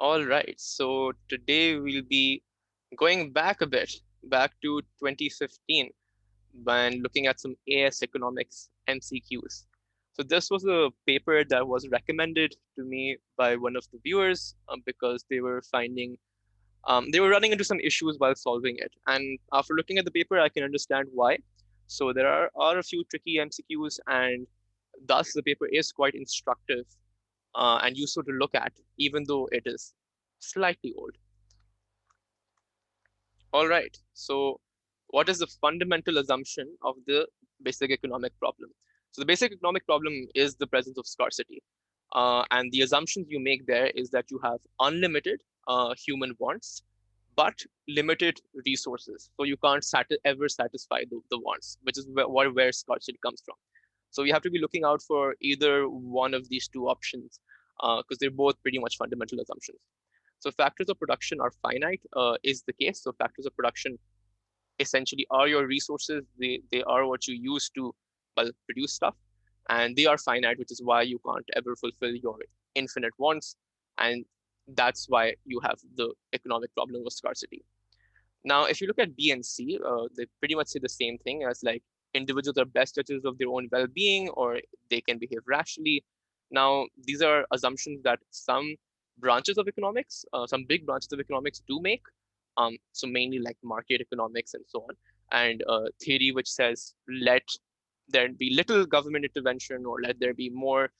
All right, so today we'll be going back a bit, back to 2015, when looking at some AS economics MCQs. So this was a paper that was recommended to me by one of the viewers because they were running into some issues while solving it. And after looking at the paper, I can understand why. So there are a few tricky MCQs, and thus the paper is quite instructive and useful to look at, even though it is slightly old. All right. So, what is the fundamental assumption of the basic economic problem? So, the basic economic problem is the presence of scarcity. And the assumptions you make there is that you have unlimited human wants, but limited resources. So, you can't ever satisfy the wants, which is where scarcity comes from. So, we have to be looking out for either one of these two options because they're both pretty much fundamental assumptions. So factors of production are finite is the case. So factors of production essentially are your resources. They are what you use to produce stuff, and they are finite, which is why you can't ever fulfill your infinite wants, and that's why you have the economic problem of scarcity. Now, if you look at B and C, they pretty much say the same thing as like individuals are best judges of their own well-being, or they can behave rationally. Now, these are assumptions that some branches of economics, some big branches of economics do make. So mainly like market economics and so on, and theory which says let there be little government intervention or let there be more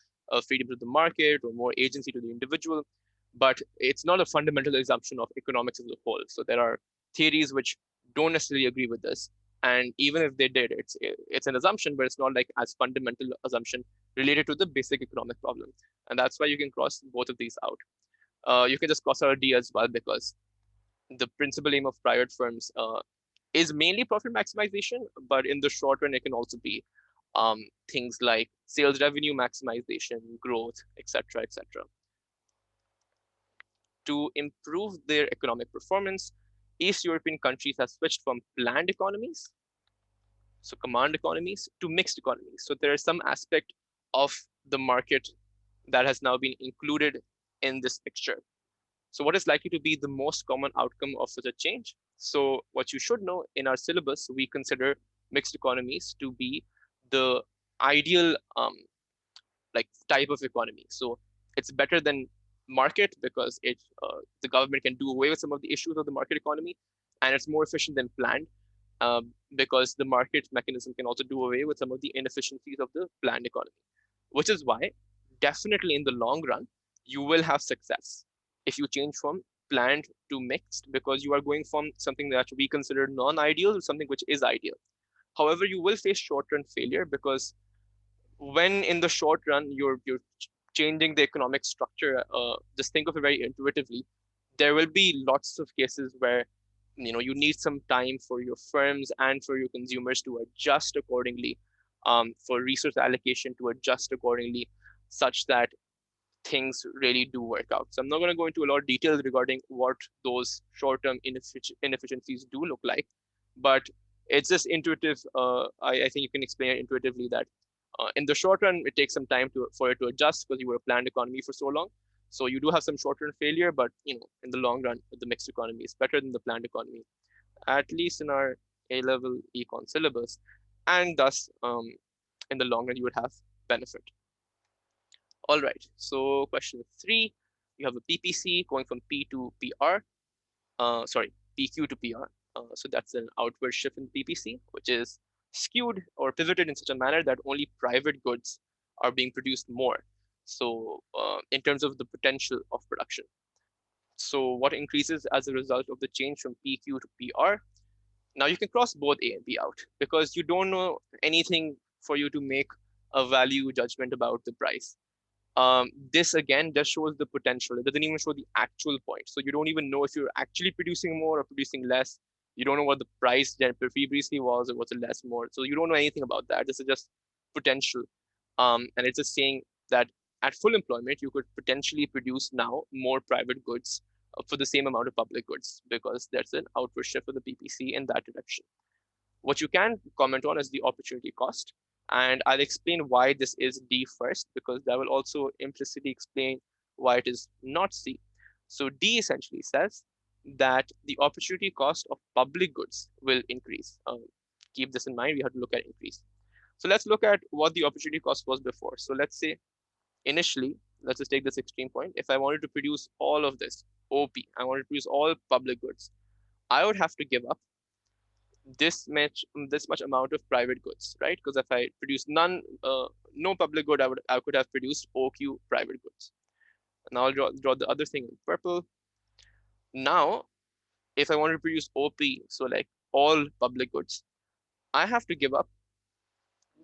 freedom to the market or more agency to the individual. But it's not a fundamental assumption of economics as a whole. So there are theories which don't necessarily agree with this. And even if they did, it's an assumption, but it's not like as fundamental assumption related to the basic economic problem. And that's why you can cross both of these out. You can just cross out D as well because the principal aim of private firms is mainly profit maximization, but in the short run, it can also be things like sales revenue maximization, growth, etc., etc. To improve their economic performance, East European countries have switched from planned economies, so command economies, to mixed economies. So there is some aspect of the market that has now been included in this picture. So what is likely to be the most common outcome of such a change? So what you should know, in our syllabus, we consider mixed economies to be the ideal like type of economy. So it's better than market because the government can do away with some of the issues of the market economy, and it's more efficient than planned because the market mechanism can also do away with some of the inefficiencies of the planned economy. Which is why, definitely in the long run, you will have success if you change from planned to mixed because you are going from something that we consider non-ideal to something which is ideal. However, you will face short-term failure because when in the short run you're changing the economic structure, just think of it very intuitively. There will be lots of cases where you need some time for your firms and for your consumers to adjust accordingly, for resource allocation to adjust accordingly, such that things really do work out. So I'm not going to go into a lot of details regarding what those short-term inefficiencies do look like, but it's just intuitive. I think you can explain it intuitively that in the short run, it takes some time for it to adjust because you were a planned economy for so long. So you do have some short-term failure, but in the long run, the mixed economy is better than the planned economy, at least in our A-level econ syllabus, and thus in the long run you would have benefit. All right. So question 3, you have a PPC going from P to PR. Sorry, PQ to PR. So that's an outward shift in PPC, which is skewed or pivoted in such a manner that only private goods are being produced more. So in terms of the potential of production. So what increases as a result of the change from PQ to PR? Now you can cross both A and B out because you don't know anything for you to make a value judgment about the price. This again just shows the potential. It doesn't even show the actual point. So you don't even know if you're actually producing more or producing less. You don't know what the price previously was or was it less more. So you don't know anything about that. This is just potential. And it's just saying that at full employment, you could potentially produce now more private goods for the same amount of public goods because there's an outward shift of the PPC in that direction. What you can comment on is the opportunity cost. And I'll explain why this is D first, because that will also implicitly explain why it is not C. So D essentially says that the opportunity cost of public goods will increase. Keep this in mind, we have to look at increase. So let's look at what the opportunity cost was before. So let's say initially, let's just take this extreme point. If I wanted to produce all of this, OP, I wanted to produce all public goods, I would have to give up this much amount of private goods, right? Because if I produce no public good, I could have produced OQ private goods. And I'll draw the other thing in purple. Now, if I want to produce OP, so like all public goods, I have to give up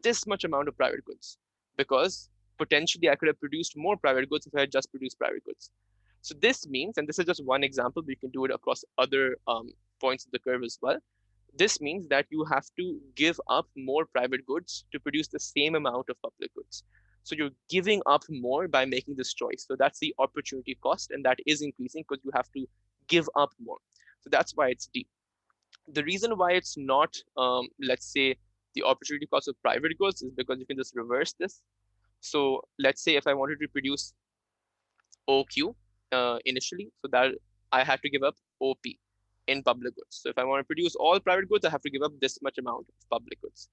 this much amount of private goods because potentially I could have produced more private goods if I had just produced private goods. So this means, and this is just one example, but you can do it across other points of the curve as well. This means that you have to give up more private goods to produce the same amount of public goods. So you're giving up more by making this choice. So that's the opportunity cost, and that is increasing because you have to give up more. So that's why it's D. The reason why it's not, let's say, the opportunity cost of private goods is because you can just reverse this. So let's say if I wanted to produce OQ initially, so that I had to give up OP in public goods. So if I want to produce all private goods, I have to give up this much amount of public goods.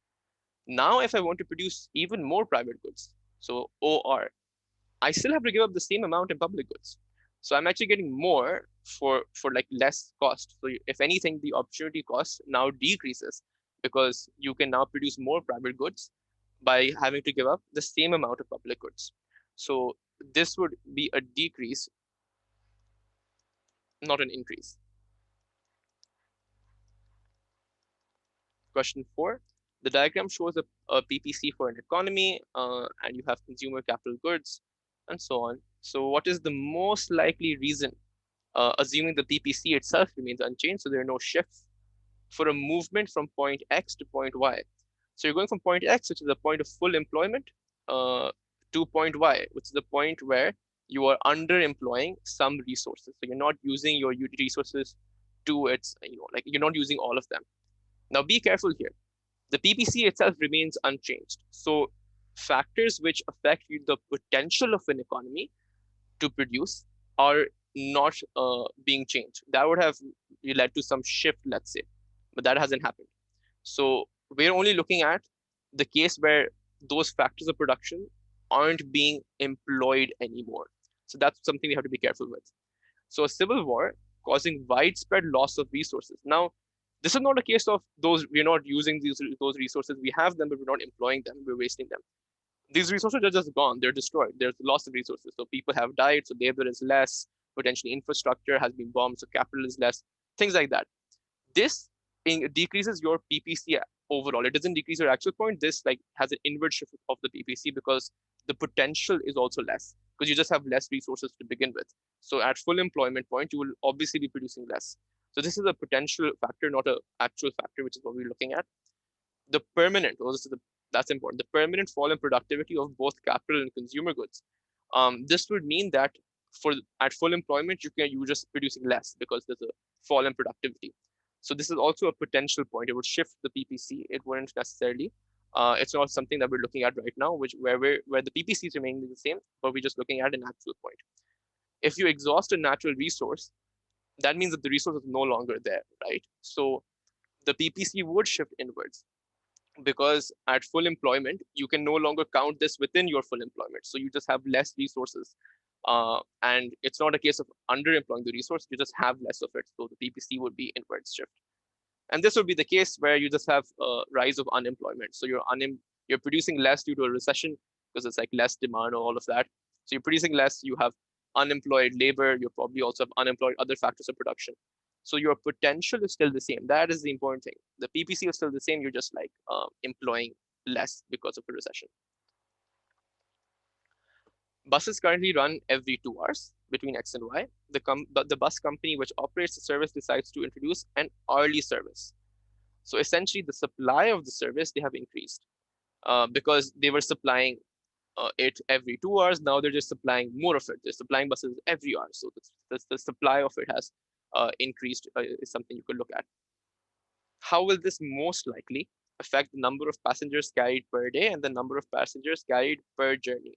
Now, if I want to produce even more private goods, so OR, I still have to give up the same amount in public goods. So I'm actually getting more for like less cost. So if anything, the opportunity cost now decreases because you can now produce more private goods by having to give up the same amount of public goods. So this would be a decrease, not an increase. Question 4. The diagram shows a PPC for an economy, and you have consumer capital goods, and so on. So what is the most likely reason, assuming the PPC itself remains unchanged, so there are no shifts, for a movement from point X to point Y? So you're going from point X, which is the point of full employment, to point Y, which is the point where you are underemploying some resources. So you're not using your resources to its, like you're not using all of them. Now be careful here. The PPC itself remains unchanged. So factors which affect the potential of an economy to produce are not being changed. That would have led to some shift, let's say, but that hasn't happened. So we're only looking at the case where those factors of production aren't being employed anymore. So that's something we have to be careful with. So a civil war causing widespread loss of resources. Now, this is not a case of we're not using those resources. We have them, but we're not employing them. We're wasting them. These resources are just gone. They're destroyed. There's loss of resources. So people have died. So labor is less. Potentially infrastructure has been bombed. So capital is less. Things like that. This decreases your PPC overall. It doesn't decrease your actual point. This like has an inward shift of the PPC because the potential is also less because you just have less resources to begin with. So at full employment point, you will obviously be producing less. So this is a potential factor, not an actual factor, which is what we're looking at. The permanent, that's important. The permanent fall in productivity of both capital and consumer goods. This would mean that at full employment, you're just producing less because there's a fall in productivity. So this is also a potential point. It would shift the PPC. It wouldn't necessarily. It's not something that we're looking at right now, where the PPC is remaining the same, but we're just looking at an actual point. If you exhaust a natural resource, that means that the resource is no longer there, right? So the PPC would shift inwards because at full employment, you can no longer count this within your full employment. So you just have less resources. And it's not a case of underemploying the resource, you just have less of it. So the PPC would be inwards shift. And this would be the case where you just have a rise of unemployment. So you're producing less due to a recession because it's like less demand or all of that. So you're producing less, you have unemployed labor, you probably also have unemployed other factors of production. So your potential is still the same. That is the important thing. The PPC is still the same. You're just like employing less because of a recession. Buses currently run every 2 hours between X and Y. The bus company which operates the service decides to introduce an hourly service. So essentially, the supply of the service they have increased because they were supplying it every 2 hours. Now they're just supplying more of it. They're supplying buses every hour. So the supply of it has increased is something you could look at. How will this most likely affect the number of passengers carried per day and the number of passengers carried per journey?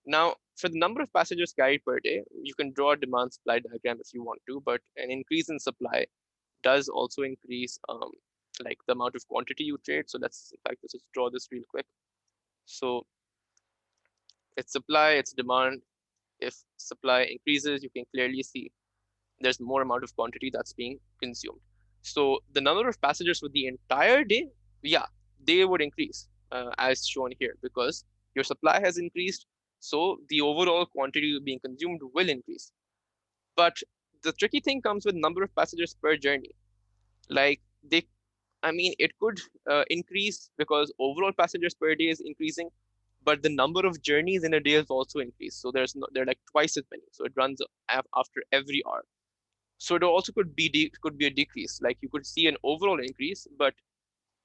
Now, for the number of passengers carried per day, you can draw a demand supply diagram if you want to, but an increase in supply does also increase like the amount of quantity you trade. So let's just draw this real quick. So it's supply, it's demand. If supply increases, you can clearly see there's more amount of quantity that's being consumed. So the number of passengers for the entire day, yeah, they would increase as shown here because your supply has increased. So the overall quantity being consumed will increase. But the tricky thing comes with number of passengers per journey. Like I mean, it could increase because overall passengers per day is increasing, but the number of journeys in a day is also increased. So they're like twice as many. So it runs after every hour. So it also could be a decrease. Like you could see an overall increase, but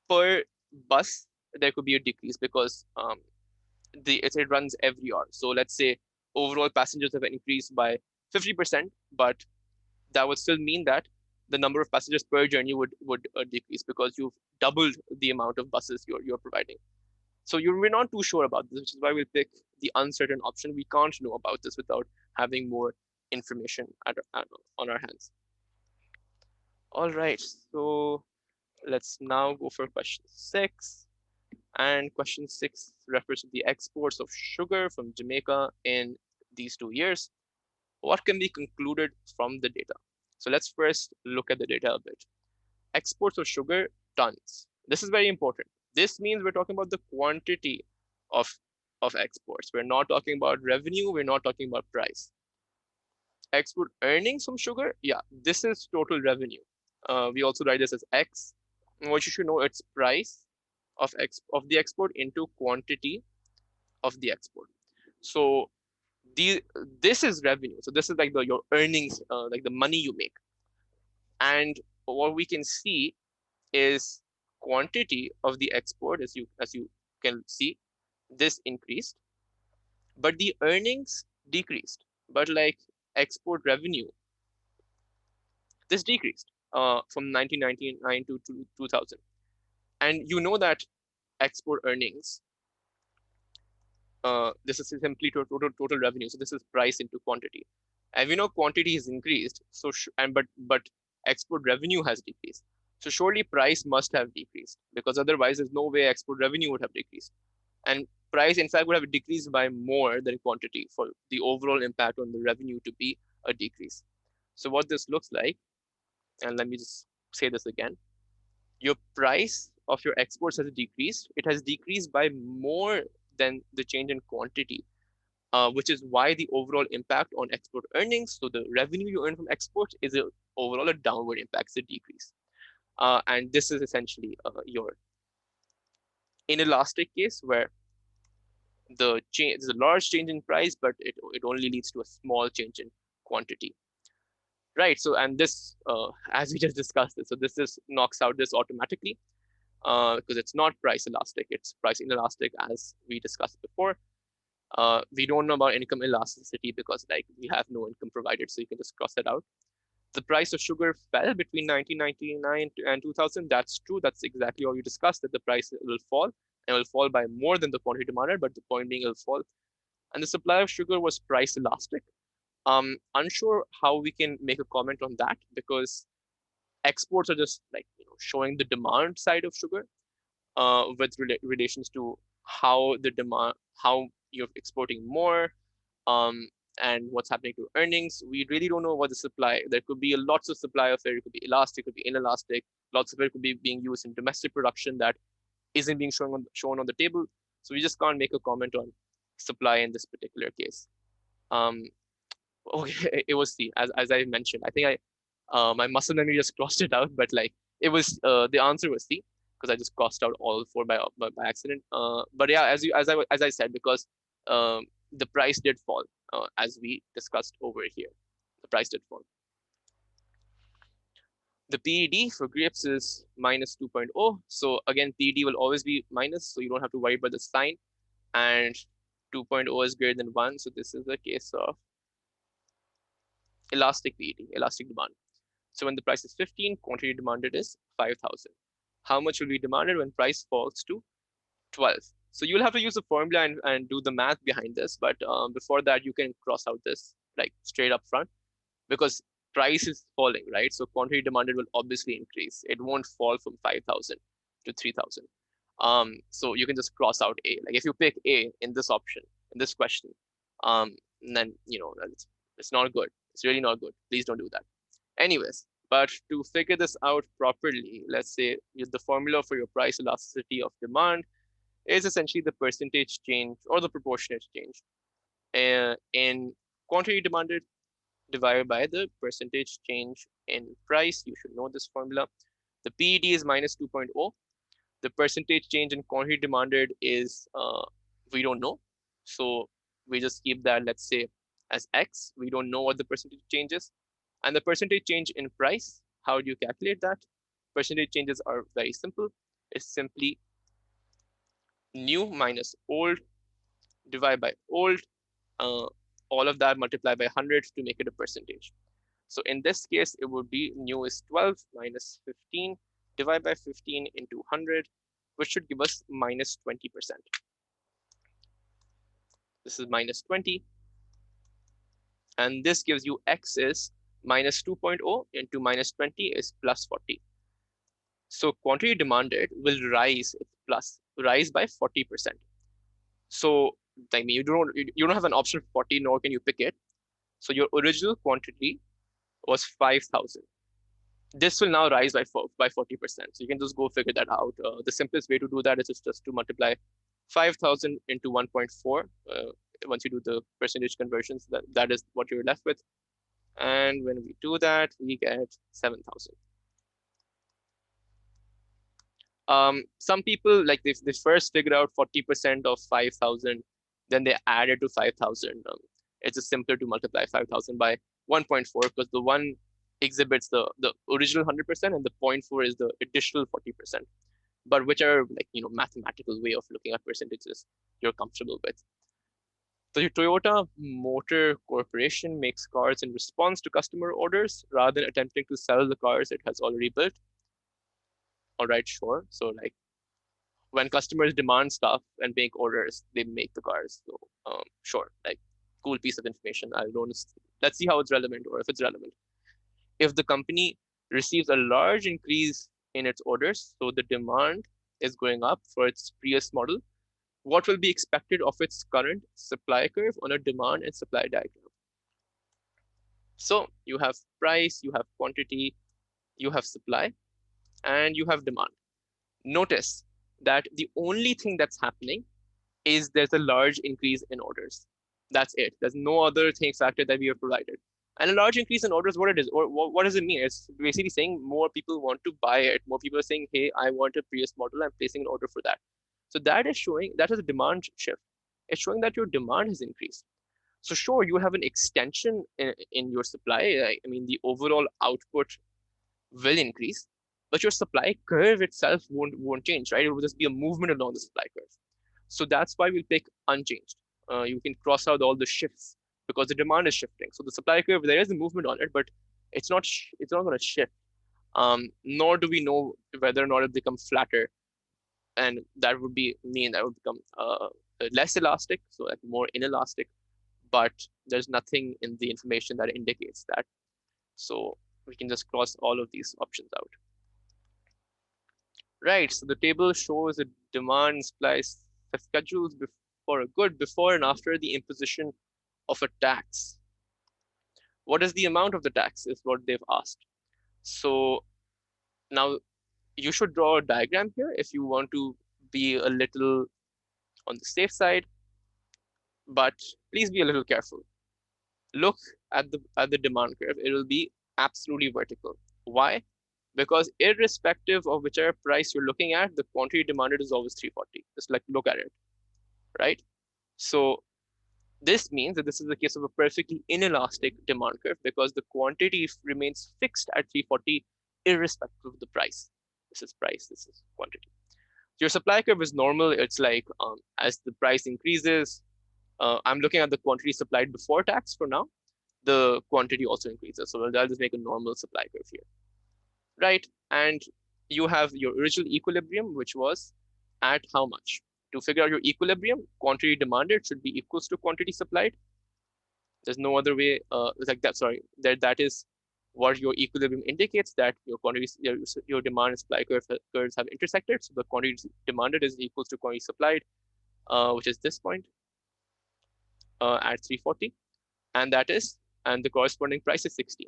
per bus there could be a decrease because it runs every hour. So let's say overall passengers have increased by 50%, but that would still mean that the number of passengers per journey would decrease because you've doubled the amount of buses you're providing. So we're not too sure about this, which is why we'll pick the uncertain option. We can't know about this without having more information on our hands. All right, so let's now go for question 6. And question 6 refers to the exports of sugar from Jamaica in these 2 years. What can be concluded from the data? So let's first look at the data a bit. Exports of sugar, tons. This is very important. This means we're talking about the quantity of, of exports. We're not talking about revenue. We're not talking about price. Export earnings from sugar, yeah, this is total revenue. We also write this as X. What you should know, it's price of the export into quantity of the export. So this is revenue. So this is like your earnings, like the money you make. And what we can see is quantity of the export, as you can see, this increased, but the earnings decreased. But like export revenue, this decreased from 1999 to 2000. And you know that export earnings, this is simply total revenue. So this is price into quantity. And we know quantity has increased. So but export revenue has decreased. So surely price must have decreased because otherwise there's no way export revenue would have decreased. And price in fact would have decreased by more than quantity for the overall impact on the revenue to be a decrease. So what this looks like, and let me just say this again, your price of your exports has decreased. It has decreased by more than the change in quantity, which is why the overall impact on export earnings, so the revenue you earn from exports, is overall a downward impact, it's a decrease. And this is essentially your inelastic case where there's a large change in price, but it only leads to a small change in quantity. Right. So, and this, as we just discussed this, so this knocks out this automatically because it's not price elastic, it's price inelastic, as we discussed before. We don't know about income elasticity because like we have no income provided, so you can just cross that out. The price of sugar fell between 1999 and 2000. That's true. That's exactly what you discussed, that the price will fall and will fall by more than the quantity demanded, but the point being it will fall. And the supply of sugar was price elastic. Unsure how we can make a comment on that because exports are just like showing the demand side of sugar with relations to how the demand, how you're exporting more, um, and what's happening to earnings. We really don't know what the supply. There could be lots of supply of it. It could be elastic, it could be inelastic. Lots of it could be being used in domestic production that isn't being shown on the table. So we just can't make a comment on supply in this particular case. Um, okay, it was C, as I mentioned. I think my muscle memory just crossed it out, but like it was the answer was C because I just crossed out all four by accident. But yeah, as I said, because the price did fall as we discussed over here. The price did fall. The PED for grapes is minus 2.0. So again, PED will always be minus, so you don't have to worry about the sign. And 2.0 is greater than 1. So this is the case of elastic PED, elastic demand. So when the price is 15, quantity demanded is 5,000. How much will be demanded when price falls to 12? So you'll have to use a formula and do the math behind this. But before that, you can cross out this like straight up front because price is falling, right? So quantity demanded will obviously increase. It won't fall from 5,000 to 3,000. So you can just cross out A. Like if you pick A in this option, in this question, then, it's not good. It's really not good. Please don't do that. Anyways, but to figure this out properly, let's say the formula for your price elasticity of demand is essentially the percentage change or the proportionate change in quantity demanded divided by the percentage change in price. You should know this formula. The PED is minus 2.0. The percentage change in quantity demanded is, we don't know. So we just keep that, let's say, as X. We don't know what the percentage change is. And the percentage change in price, how do you calculate that? Percentage changes are very simple. It's simply new minus old divided by old, all of that multiplied by 100 to make it a percentage. So in this case, it would be new is 12 minus 15 divided by 15 into 100, which should give us minus 20%. This is minus 20. And this gives you X is minus 2.0 into minus 20 is plus 40. So quantity demanded will rise by 40%. So I mean, you don't have an option for 40, nor can you pick it. So your original quantity was 5,000. This will now rise by 40%. So you can just go figure that out. The simplest way to do that is just to multiply 5,000 into 1.4. Once you do the percentage conversions, that is what you're left with. And when we do that, we get 7,000. Some people, like they first figured out 40% of 5,000, then they added to 5,000. It's just simpler to multiply 5,000 by 1.4 because the one exhibits the original 100% and the 0.4 is the additional 40%. But whichever mathematical way of looking at percentages you're comfortable with. The Toyota Motor Corporation makes cars in response to customer orders rather than attempting to sell the cars it has already built. All right, sure. So like when customers demand stuff and make orders, they make the cars. So sure, like cool piece of information. Let's see how it's relevant or if it's relevant. If the company receives a large increase in its orders, so the demand is going up for its Prius model, what will be expected of its current supply curve on a demand and supply diagram? So you have price, you have quantity, you have supply, and you have demand. Notice that the only thing that's happening is there's a large increase in orders. That's it. There's no other thing factor that we have provided. And a large increase in orders, what it is, or what does it mean? It's basically saying more people want to buy it. More people are saying, hey, I want a Prius model. I'm placing an order for that. So that is showing, that is a demand shift. It's showing that your demand has increased. So sure, you have an extension in your supply. I mean, the overall output will increase, but your supply curve itself won't change, right? It will just be a movement along the supply curve. So that's why we'll pick unchanged. You can cross out all the shifts because the demand is shifting. So the supply curve, there is a movement on it, but it's not going to shift. Nor do we know whether or not it becomes flatter, and that would mean that would become less elastic, so like more inelastic. But there's nothing in the information that indicates that. So we can just cross all of these options out. Right, so the table shows the demand and supply schedules before and after the imposition of a tax. What is the amount of the tax is what they've asked. So now you should draw a diagram here if you want to be a little on the safe side, but please be a little careful. Look at the demand curve. It will be absolutely vertical. Why? Because irrespective of whichever price you're looking at, the quantity demanded is always 340. Just like look at it, right? So this means that this is the case of a perfectly inelastic demand curve because the quantity remains fixed at 340 irrespective of the price. This is price, this is quantity. Your supply curve is normal. It's like as the price increases, I'm looking at the quantity supplied before tax for now. The quantity also increases. So I'll just make a normal supply curve here, right? And you have your original equilibrium, which was at how much? To figure out your equilibrium, quantity demanded should be equals to quantity supplied. There's no other way like that. Sorry, that is what your equilibrium indicates, that your quantities, your demand and supply curves have intersected. So the quantity demanded is equals to quantity supplied, which is this point at 340, and and the corresponding price is 16.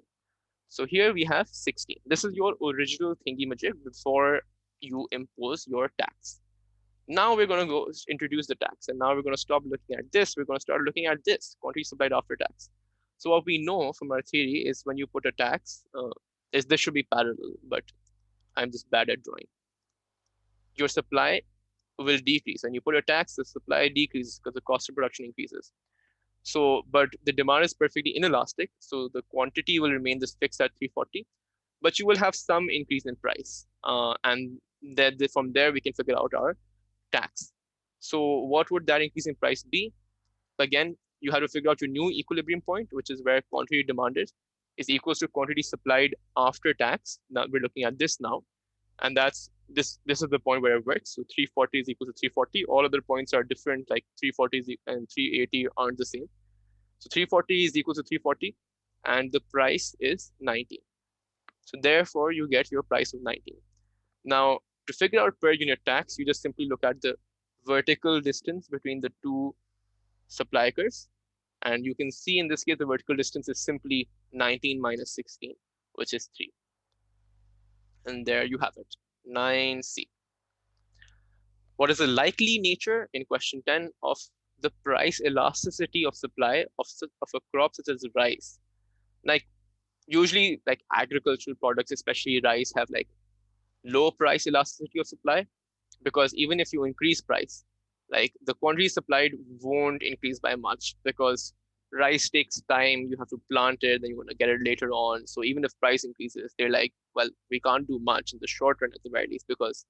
So here we have 16. This is your original thingy majig before you impose your tax. Now we're going to go introduce the tax, and now we're going to stop looking at this. We're going to start looking at this, quantity supplied after tax. So what we know from our theory is when you put a tax, is this should be parallel, but I'm just bad at drawing. Your supply will decrease. When you put a tax, the supply decreases because the cost of production increases. So, but the demand is perfectly inelastic. So the quantity will remain this fixed at 340, but you will have some increase in price. And then from there, we can figure out our tax. So what would that increase in price be? Again, you have to figure out your new equilibrium point, which is where quantity demanded is equals to quantity supplied after tax. Now we're looking at this now, and that's this is the point where it works. So 340 is equal to 340. All other points are different, like 340 and 380 aren't the same. So 340 is equal to 340, and the price is 19. So therefore, you get your price of 19. Now, to figure out per unit tax, you just simply look at the vertical distance between the two supply curves. And you can see in this case, the vertical distance is simply 19 minus 16, which is 3. And there you have it, 9C. What is the likely nature, in question 10, of the price elasticity of supply of a crop such as rice? Like, usually, like agricultural products, especially rice, have like low price elasticity of supply, because even if you increase price, like the quantity supplied won't increase by much, because rice takes time. You have to plant it, then you want to get it later on. So even if price increases, they're like, well, we can't do much in the short run at the very least, because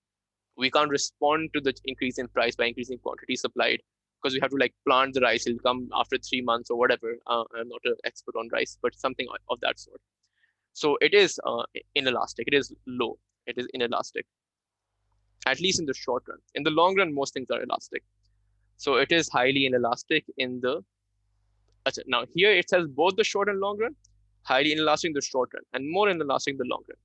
we can't respond to the increase in price by increasing quantity supplied, because we have to like plant the rice. It'll come after 3 months or whatever. I'm not an expert on rice, but something of that sort. So it is inelastic. It is low. It is inelastic, at least in the short run. In the long run, most things are elastic. So it is highly inelastic in the. Now here it says both the short and long run, highly inelastic in the short run, and more inelastic in the long run.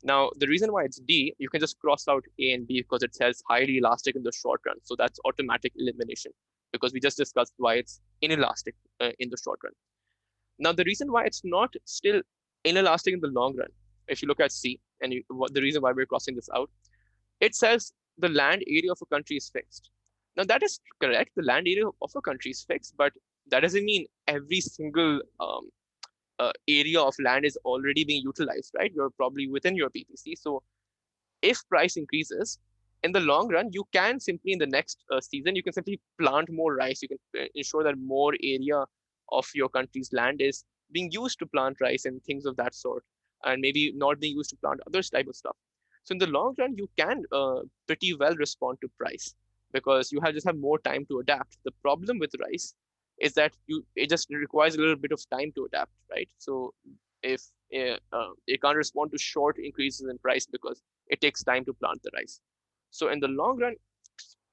Now the reason why it's D, you can just cross out A and B because it says highly elastic in the short run. So that's automatic elimination, because we just discussed why it's inelastic in the short run. Now the reason why it's not still inelastic in the long run, if you look at C, and the reason why we're crossing this out, it says the land area of a country is fixed. Now that is correct. The land area of a country is fixed, but that doesn't mean every single area of land is already being utilized, right? You're probably within your PPC. So if price increases, in the long run, you can simply in the next season, you can simply plant more rice. You can ensure that more area of your country's land is being used to plant rice and things of that sort, and maybe not being used to plant other type of stuff. So in the long run, you can pretty well respond to price, because you just have more time to adapt. The problem with rice is that it just requires a little bit of time to adapt, right? So if you can't respond to short increases in price because it takes time to plant the rice. So in the long run,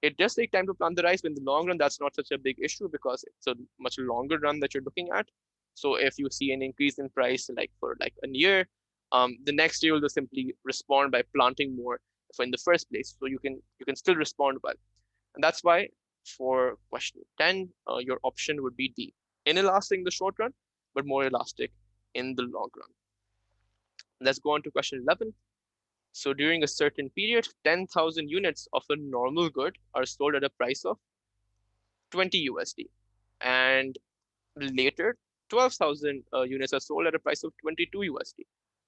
it does take time to plant the rice, but in the long run, that's not such a big issue because it's a much longer run that you're looking at. So if you see an increase in price, like for like a year, the next year will just simply respond by planting more in the first place. So you can still respond well, and that's why for question 10, your option would be D, inelastic in the short run, but more elastic in the long run. Let's go on to question 11. So during a certain period, 10,000 units of a normal good are sold at a price of 20 USD. And later, 12,000 units are sold at a price of 22 USD.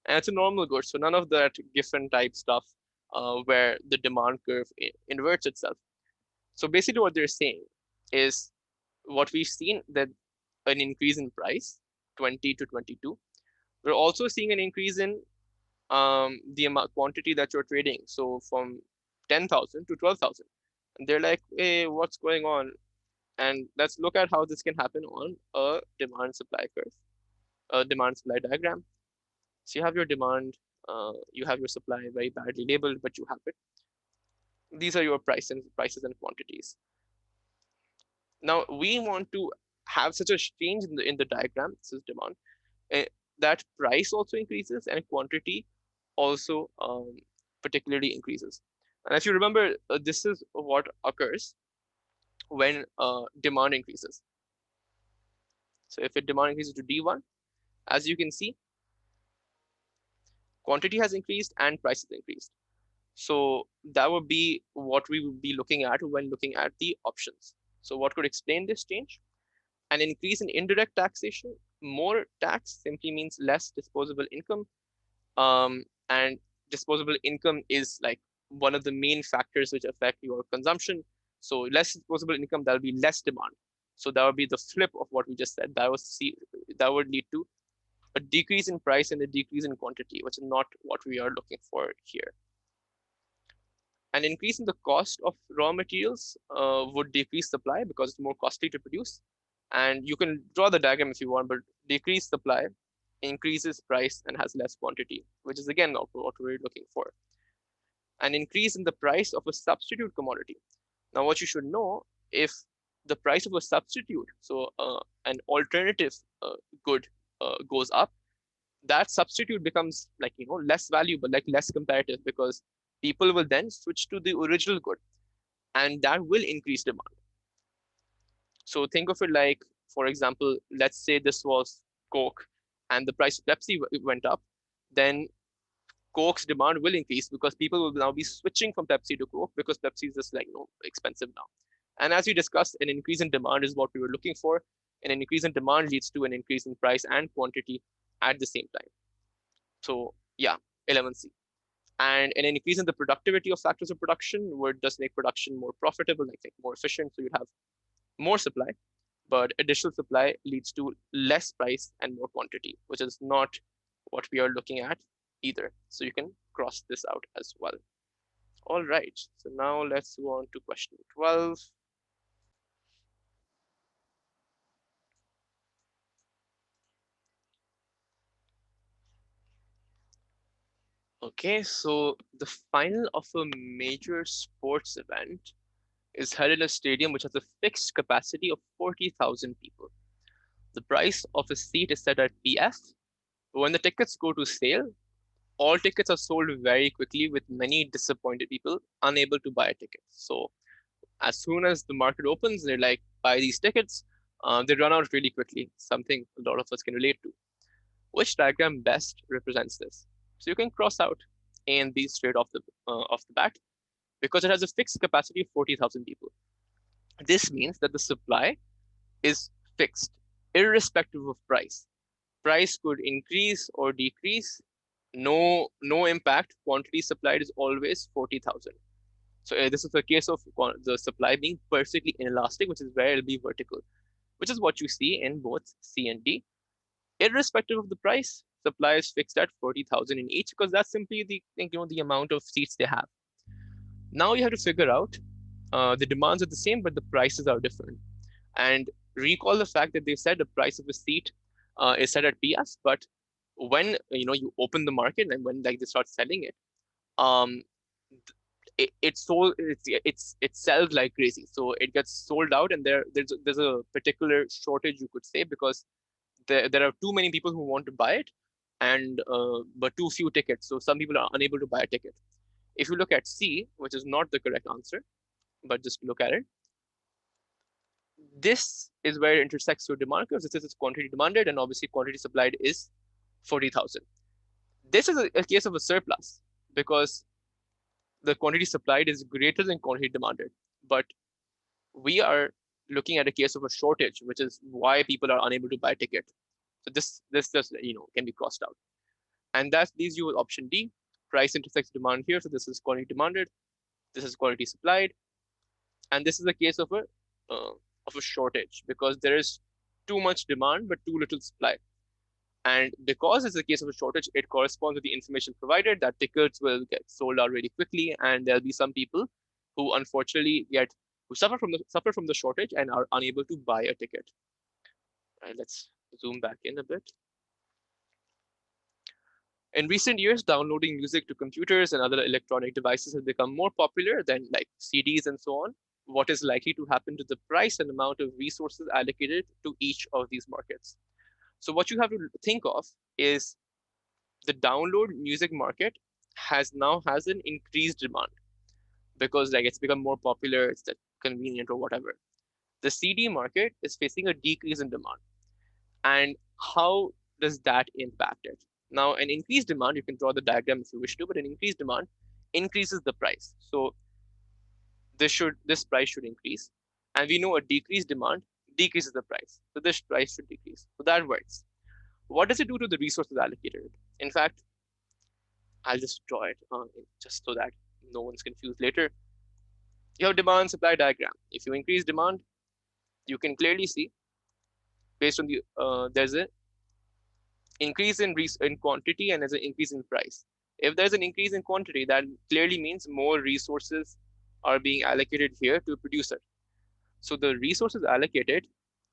And it's a normal good, so none of that Giffen type stuff where the demand curve inverts itself. So basically what they're saying is what we've seen, that an increase in price, 20 to 22. We're also seeing an increase in the amount quantity that you're trading. So from 10,000 to 12,000. And they're like, hey, what's going on? And let's look at how this can happen on a demand supply curve, a demand supply diagram. So you have your demand, you have your supply very badly labeled, but you have it. These are your prices and quantities. Now we want to have such a change in the diagram. This is demand. uh, that price also increases and quantity also particularly increases. And if you remember, this is what occurs when demand increases. So if it demand increases to D1, as you can see, quantity has increased and price has increased. So that would be what we would be looking at when looking at the options. So what could explain this change? An increase in indirect taxation. More tax simply means less disposable income. And disposable income is like one of the main factors which affect your consumption. So less disposable income, there'll be less demand. So that would be the flip of what we just said. That would lead to a decrease in price and a decrease in quantity, which is not what we are looking for here. An increase in the cost of raw materials would decrease supply because it's more costly to produce. And you can draw the diagram if you want, but decreased supply increases price and has less quantity, which is again not what we're looking for. An increase in the price of a substitute commodity. Now, what you should know, if the price of a substitute, so an alternative good goes up, that substitute becomes like less valuable, like less comparative, because people will then switch to the original good, and that will increase demand. So think of it like, for example, let's say this was Coke and the price of Pepsi went up, then Coke's demand will increase because people will now be switching from Pepsi to Coke because Pepsi is just like expensive now. And as we discussed, an increase in demand is what we were looking for. And an increase in demand leads to an increase in price and quantity at the same time. So yeah, 11C. And an increase in the productivity of factors of production would just make production more profitable, like more efficient. So you'd have more supply, but additional supply leads to less price and more quantity, which is not what we are looking at either. So you can cross this out as well. All right, so now let's go on to question 12. Okay, so the final of a major sports event is held in a stadium which has a fixed capacity of 40,000 people. The price of a seat is set at PF. When the tickets go to sale, all tickets are sold very quickly, with many disappointed people unable to buy a ticket. So as soon as the market opens, they're like, buy these tickets. They run out really quickly, something a lot of us can relate to. Which diagram best represents this? So you can cross out A and B straight off the bat because it has a fixed capacity of 40,000 people. This means that the supply is fixed, irrespective of price. Price could increase or decrease. No impact. Quantity supplied is always 40,000. So this is a case of the supply being perfectly inelastic, which is where it'll be vertical, which is what you see in both C and D. Irrespective of the price, supply is fixed at 40,000 in each because that's simply the amount of seats they have. Now you have to figure out the demands are the same, but the prices are different. And recall the fact that they said the price of a seat is set at PS, but when you open the market and when like they start selling it, um, it's sold it sells like crazy. So it gets sold out, and there's a particular shortage, you could say, because there are too many people who want to buy it, and but too few tickets. So some people are unable to buy a ticket. If you look at C, which is not the correct answer, but just look at it, this is where it intersects with demand because this is quantity demanded, and obviously quantity supplied is 40,000. This is a case of a surplus because the quantity supplied is greater than quantity demanded. But we are looking at a case of a shortage, which is why people are unable to buy a ticket. So this just can be crossed out. And that leaves you with option D. Price intersects demand here. So this is quantity demanded. This is quantity supplied. And this is a case of a shortage because there is too much demand but too little supply. And because it's a case of a shortage, it corresponds with the information provided that tickets will get sold out really quickly, and there'll be some people who unfortunately suffer from the shortage and are unable to buy a ticket. Let's zoom back in a bit. In recent years, downloading music to computers and other electronic devices has become more popular than like CDs and so on. What is likely to happen to the price and amount of resources allocated to each of these markets? So what you have to think of is the download music market has an increased demand because like it's become more popular, it's convenient or whatever. The CD market is facing a decrease in demand. And how does that impact it? Now, an increased demand, you can draw the diagram if you wish to, but an increased demand increases the price. So this price should increase. And we know a decreased demand decreases the price. So this price should decrease. So that works. What does it do to the resources allocated? In fact, I'll just draw it just so that no one's confused later. You have demand supply diagram. If you increase demand, you can clearly see based on the there's an increase in quantity and there's an increase in price. If there's an increase in quantity, that clearly means more resources are being allocated here to produce it. So the resources allocated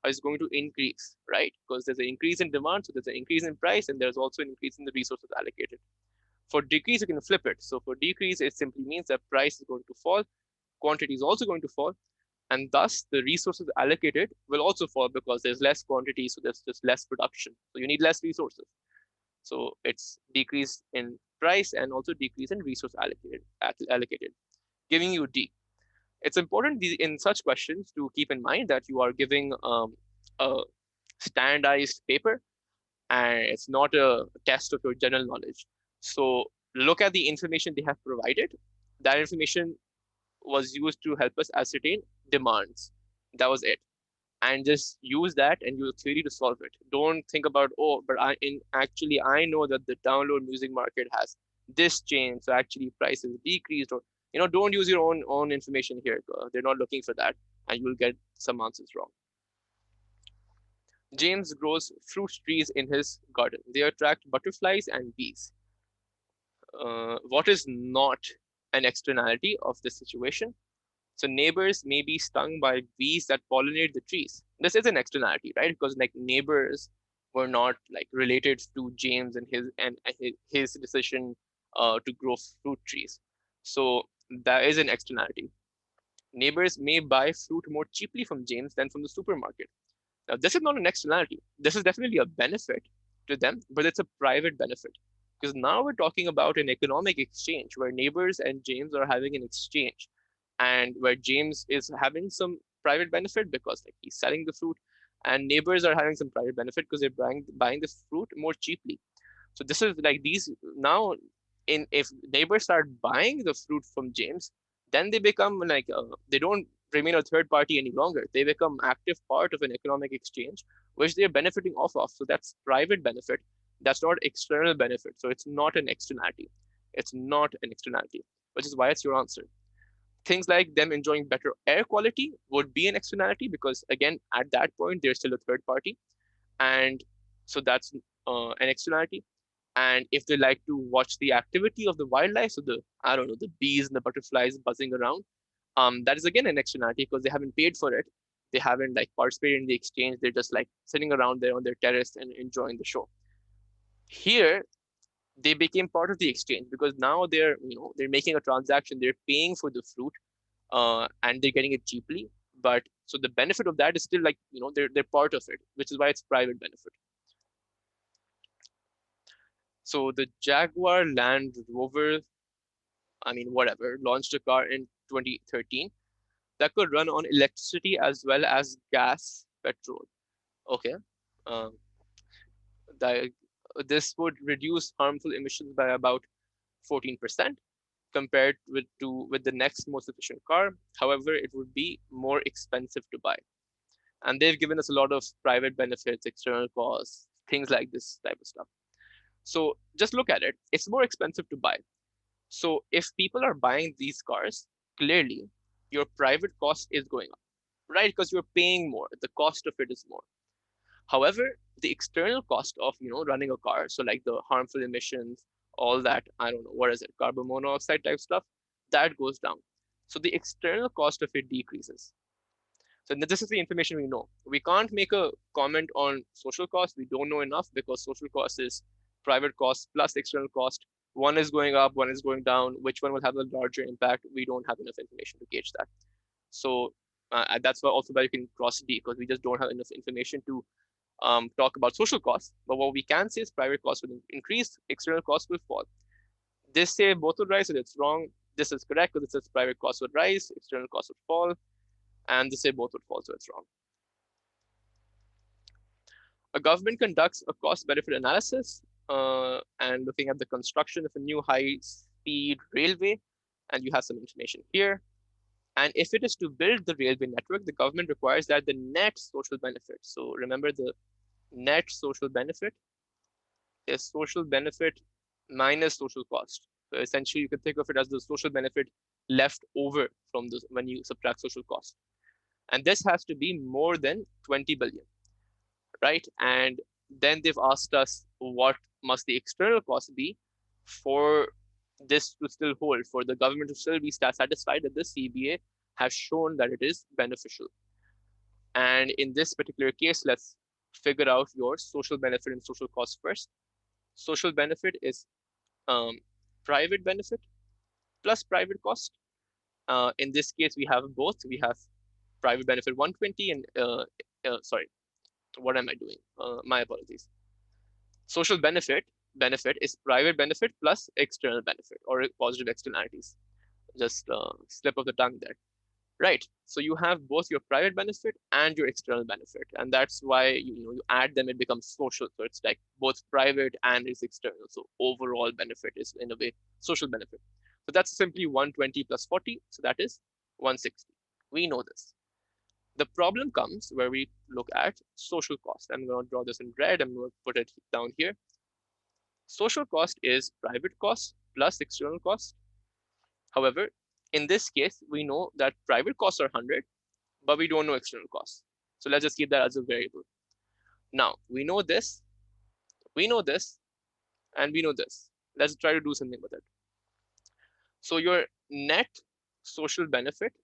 is going to increase, right? Because there's an increase in demand, so there's an increase in price, and there's also an increase in the resources allocated. For decrease, you can flip it. So for decrease, it simply means that price is going to fall, quantity is also going to fall, and thus the resources allocated will also fall because there's less quantity, so there's just less production. So you need less resources. So it's decrease in price and also decrease in resource allocated, giving you D. It's important in such questions to keep in mind that you are giving a standardized paper and it's not a test of your general knowledge. So look at the information they have provided. That information was used to help us ascertain demands. That was it. And just use that and use theory to solve it. Don't think about, oh, but I know that the download music market has this change, so actually prices decreased, or don't use your own information here. They're not looking for that, and you will get some answers wrong. James grows fruit trees in his garden. They attract butterflies and bees. What is not an externality of this situation? So neighbors may be stung by bees that pollinate the trees. This is an externality, right? Because like neighbors were not like related to James and his decision to grow fruit trees. So that is an externality. Neighbors may buy fruit more cheaply from James than from the supermarket. Now, this is not an externality. This is definitely a benefit to them, but it's a private benefit. Because now we're talking about an economic exchange where neighbors and James are having an exchange, and where James is having some private benefit because like he's selling the fruit, and neighbors are having some private benefit because they're buying the fruit more cheaply. So this is like these now in if neighbors start buying the fruit from James, then they become like they don't remain a third party any longer. They become active part of an economic exchange, which they're benefiting off of. So that's private benefit. That's not external benefit. So it's not an externality. It's not an externality, which is why it's your answer. Things like them enjoying better air quality would be an externality because again, at that point, they're still a third party. And so that's an externality. And if they like to watch the activity of the wildlife, so I don't know, the bees and the butterflies buzzing around, that is again an externality because they haven't paid for it. They haven't like participated in the exchange. They're just like sitting around there on their terrace and enjoying the show. Here, they became part of the exchange because now they're making a transaction. They're paying for the fruit, and they're getting it cheaply. But so the benefit of that is still like they're part of it, which is why it's private benefit. So the Jaguar Land Rover, I mean whatever, launched a car in 2013 that could run on electricity as well as gas, petrol. Okay, um, that this would reduce harmful emissions by about 14% compared with the next most efficient car. However, it would be more expensive to buy. And they've given us a lot of private benefits, external costs, things like this type of stuff. So just look at it. It's more expensive to buy. So if people are buying these cars, clearly your private cost is going up, right? Because you're paying more. The cost of it is more. However, the external cost of running a car, so like the harmful emissions, all that, I don't know, what is it, carbon monoxide type stuff, that goes down. So the external cost of it decreases. So this is the information we know. We can't make a comment on social cost. We don't know enough because social cost is private cost plus external cost. One is going up, one is going down. Which one will have a larger impact? We don't have enough information to gauge that. So that's why also why you can cross D, because we just don't have enough information to talk about social costs. But what we can say is private costs will increase, external costs will fall. This say both would rise, so it's wrong. This is correct because it says private costs would rise, external costs would fall, and this say both would fall, so it's wrong. A government conducts a cost-benefit analysis and looking at the construction of a new high-speed railway, and you have some information here. And if it is to build the railway network, the government requires that the net social benefit. So remember, the net social benefit is social benefit minus social cost. So essentially, you can think of it as the social benefit left over from this when you subtract social cost. And this has to be more than 20 billion, right? And then they've asked us what must the external cost be for this to still hold, for the government to still be satisfied that the CBA has shown that it is beneficial. And in this particular case, let's figure out your social benefit and social cost first. Social benefit is private benefit plus private cost. In this case, we have both. We have private benefit 120 and sorry, what am I doing? My apologies. Social benefit is private benefit plus external benefit or positive externalities. Just slip of the tongue there. Right. So you have both your private benefit and your external benefit. And that's why you add them, it becomes social. So it's like both private and it's external. So overall benefit is in a way social benefit. So that's simply 120 plus 40. So that is 160. We know this. The problem comes where we look at social cost. I'm going to draw this in red. I'm going to put it down here. Social cost is private cost plus external cost. However, in this case, we know that private costs are 100, but we don't know external costs. So let's just keep that as a variable. Now, we know this, and we know this. Let's try to do something with it. So your net social benefit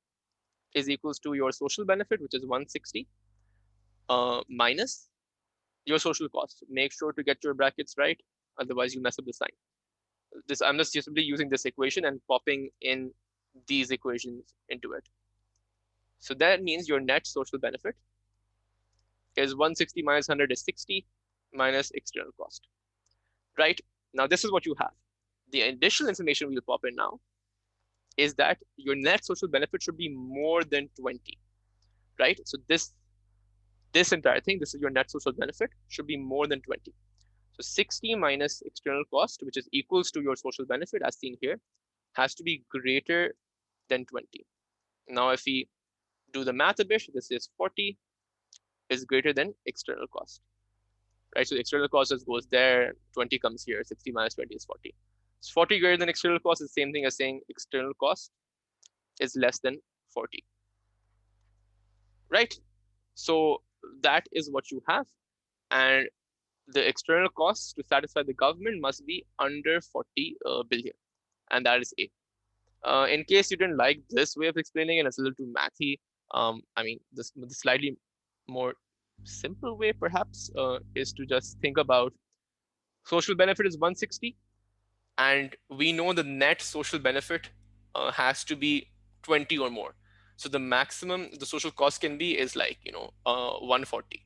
is equals to your social benefit, which is 160, minus your social cost. Make sure to get your brackets right, otherwise you mess up the sign. I'm just simply using this equation and popping in these equations into it. So that means your net social benefit is 160 minus 100 is 60 minus external cost. Right? Now this is what you have. The additional information we'll pop in now is that your net social benefit should be more than 20. Right? So this entire thing, this is your net social benefit, should be more than 20. So 60 minus external cost, which is equals to your social benefit as seen here, has to be greater than 20. Now, if we do the math a bit, this is 40 is greater than external cost, right? So the external cost just goes there, 20 comes here, 60 minus 20 is 40. So 40 greater than external cost is the same thing as saying external cost is less than 40, right? So that is what you have. And the external costs to satisfy the government must be under 40 billion. And that is A. In case you didn't like this way of explaining it, it's a little too mathy. I mean, the slightly more simple way, perhaps, is to just think about social benefit is 160, and we know the net social benefit has to be 20 or more. So the maximum the social cost can be is like 140,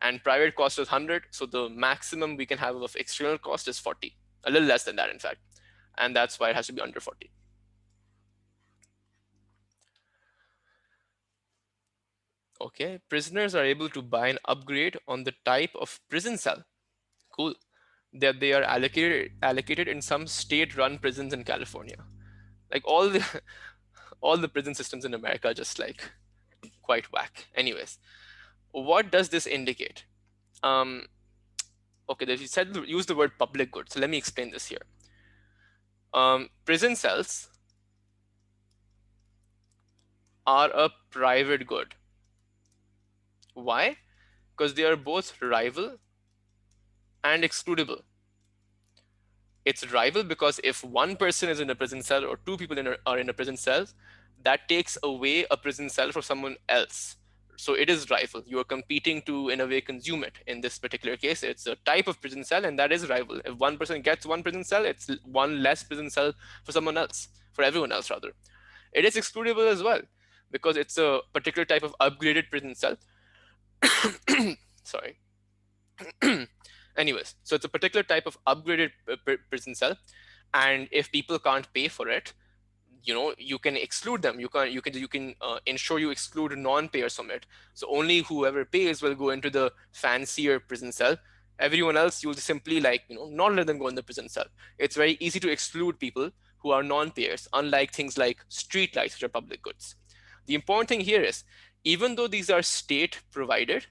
and private cost is 100. So the maximum we can have of external cost is 40, a little less than that, in fact, and that's why it has to be under 40. Okay, prisoners are able to buy an upgrade on the type of prison cell. Cool. That they are allocated in some state-run prisons in California. Like all the prison systems in America are just like quite whack. Anyways, what does this indicate? Okay, you said use the word public good. So let me explain this here. Prison cells are a private good. Why? Because they are both rival and excludable. It's rival because if one person is in a prison cell or two people are in a prison cell, that takes away a prison cell from someone else, So it is rival. You are competing to, in a way, consume it. In this particular case, it's a type of prison cell, and that is rival. If one person gets one prison cell, it's one less prison cell for someone else, for everyone else rather. It is excludable as well, because it's a particular type of upgraded prison cell. Sorry. Anyways, so it's a particular type of upgraded prison cell, and if people can't pay for it, you can exclude them. You can ensure you exclude non-payers from it. So only whoever pays will go into the fancier prison cell. Everyone else, you'll simply, like, not let them go in the prison cell. It's very easy to exclude people who are non-payers, unlike things like street lights, which are public goods. The important thing here is, even though these are state provided,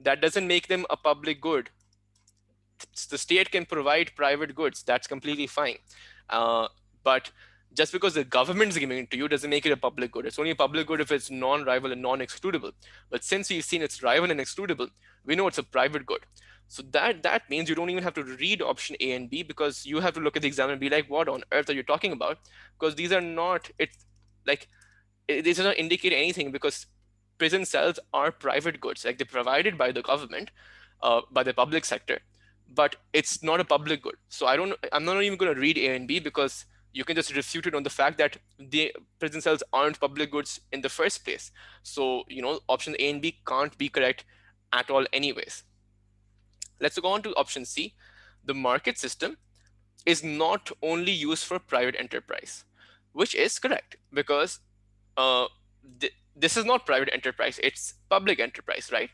that doesn't make them a public good. The state can provide private goods, that's completely fine. But just because the government is giving it to you doesn't make it a public good. It's only a public good if it's non-rival and non-excludable. But since we've seen it's rival and excludable, we know it's a private good. So that means you don't even have to read option A and B, because you have to look at the exam and be like, what on earth are you talking about? Because these are not, it's like, it does not indicate anything, because prison cells are private goods, like they're provided by the government, by the public sector, but it's not a public good. So I'm not even going to read A and B, because you can just refute it on the fact that the prison cells aren't public goods in the first place. So option A and B can't be correct at all anyways. Let's go on to option C. The market system is not only used for private enterprise, which is correct, because uh, this is not private enterprise, it's public enterprise, right?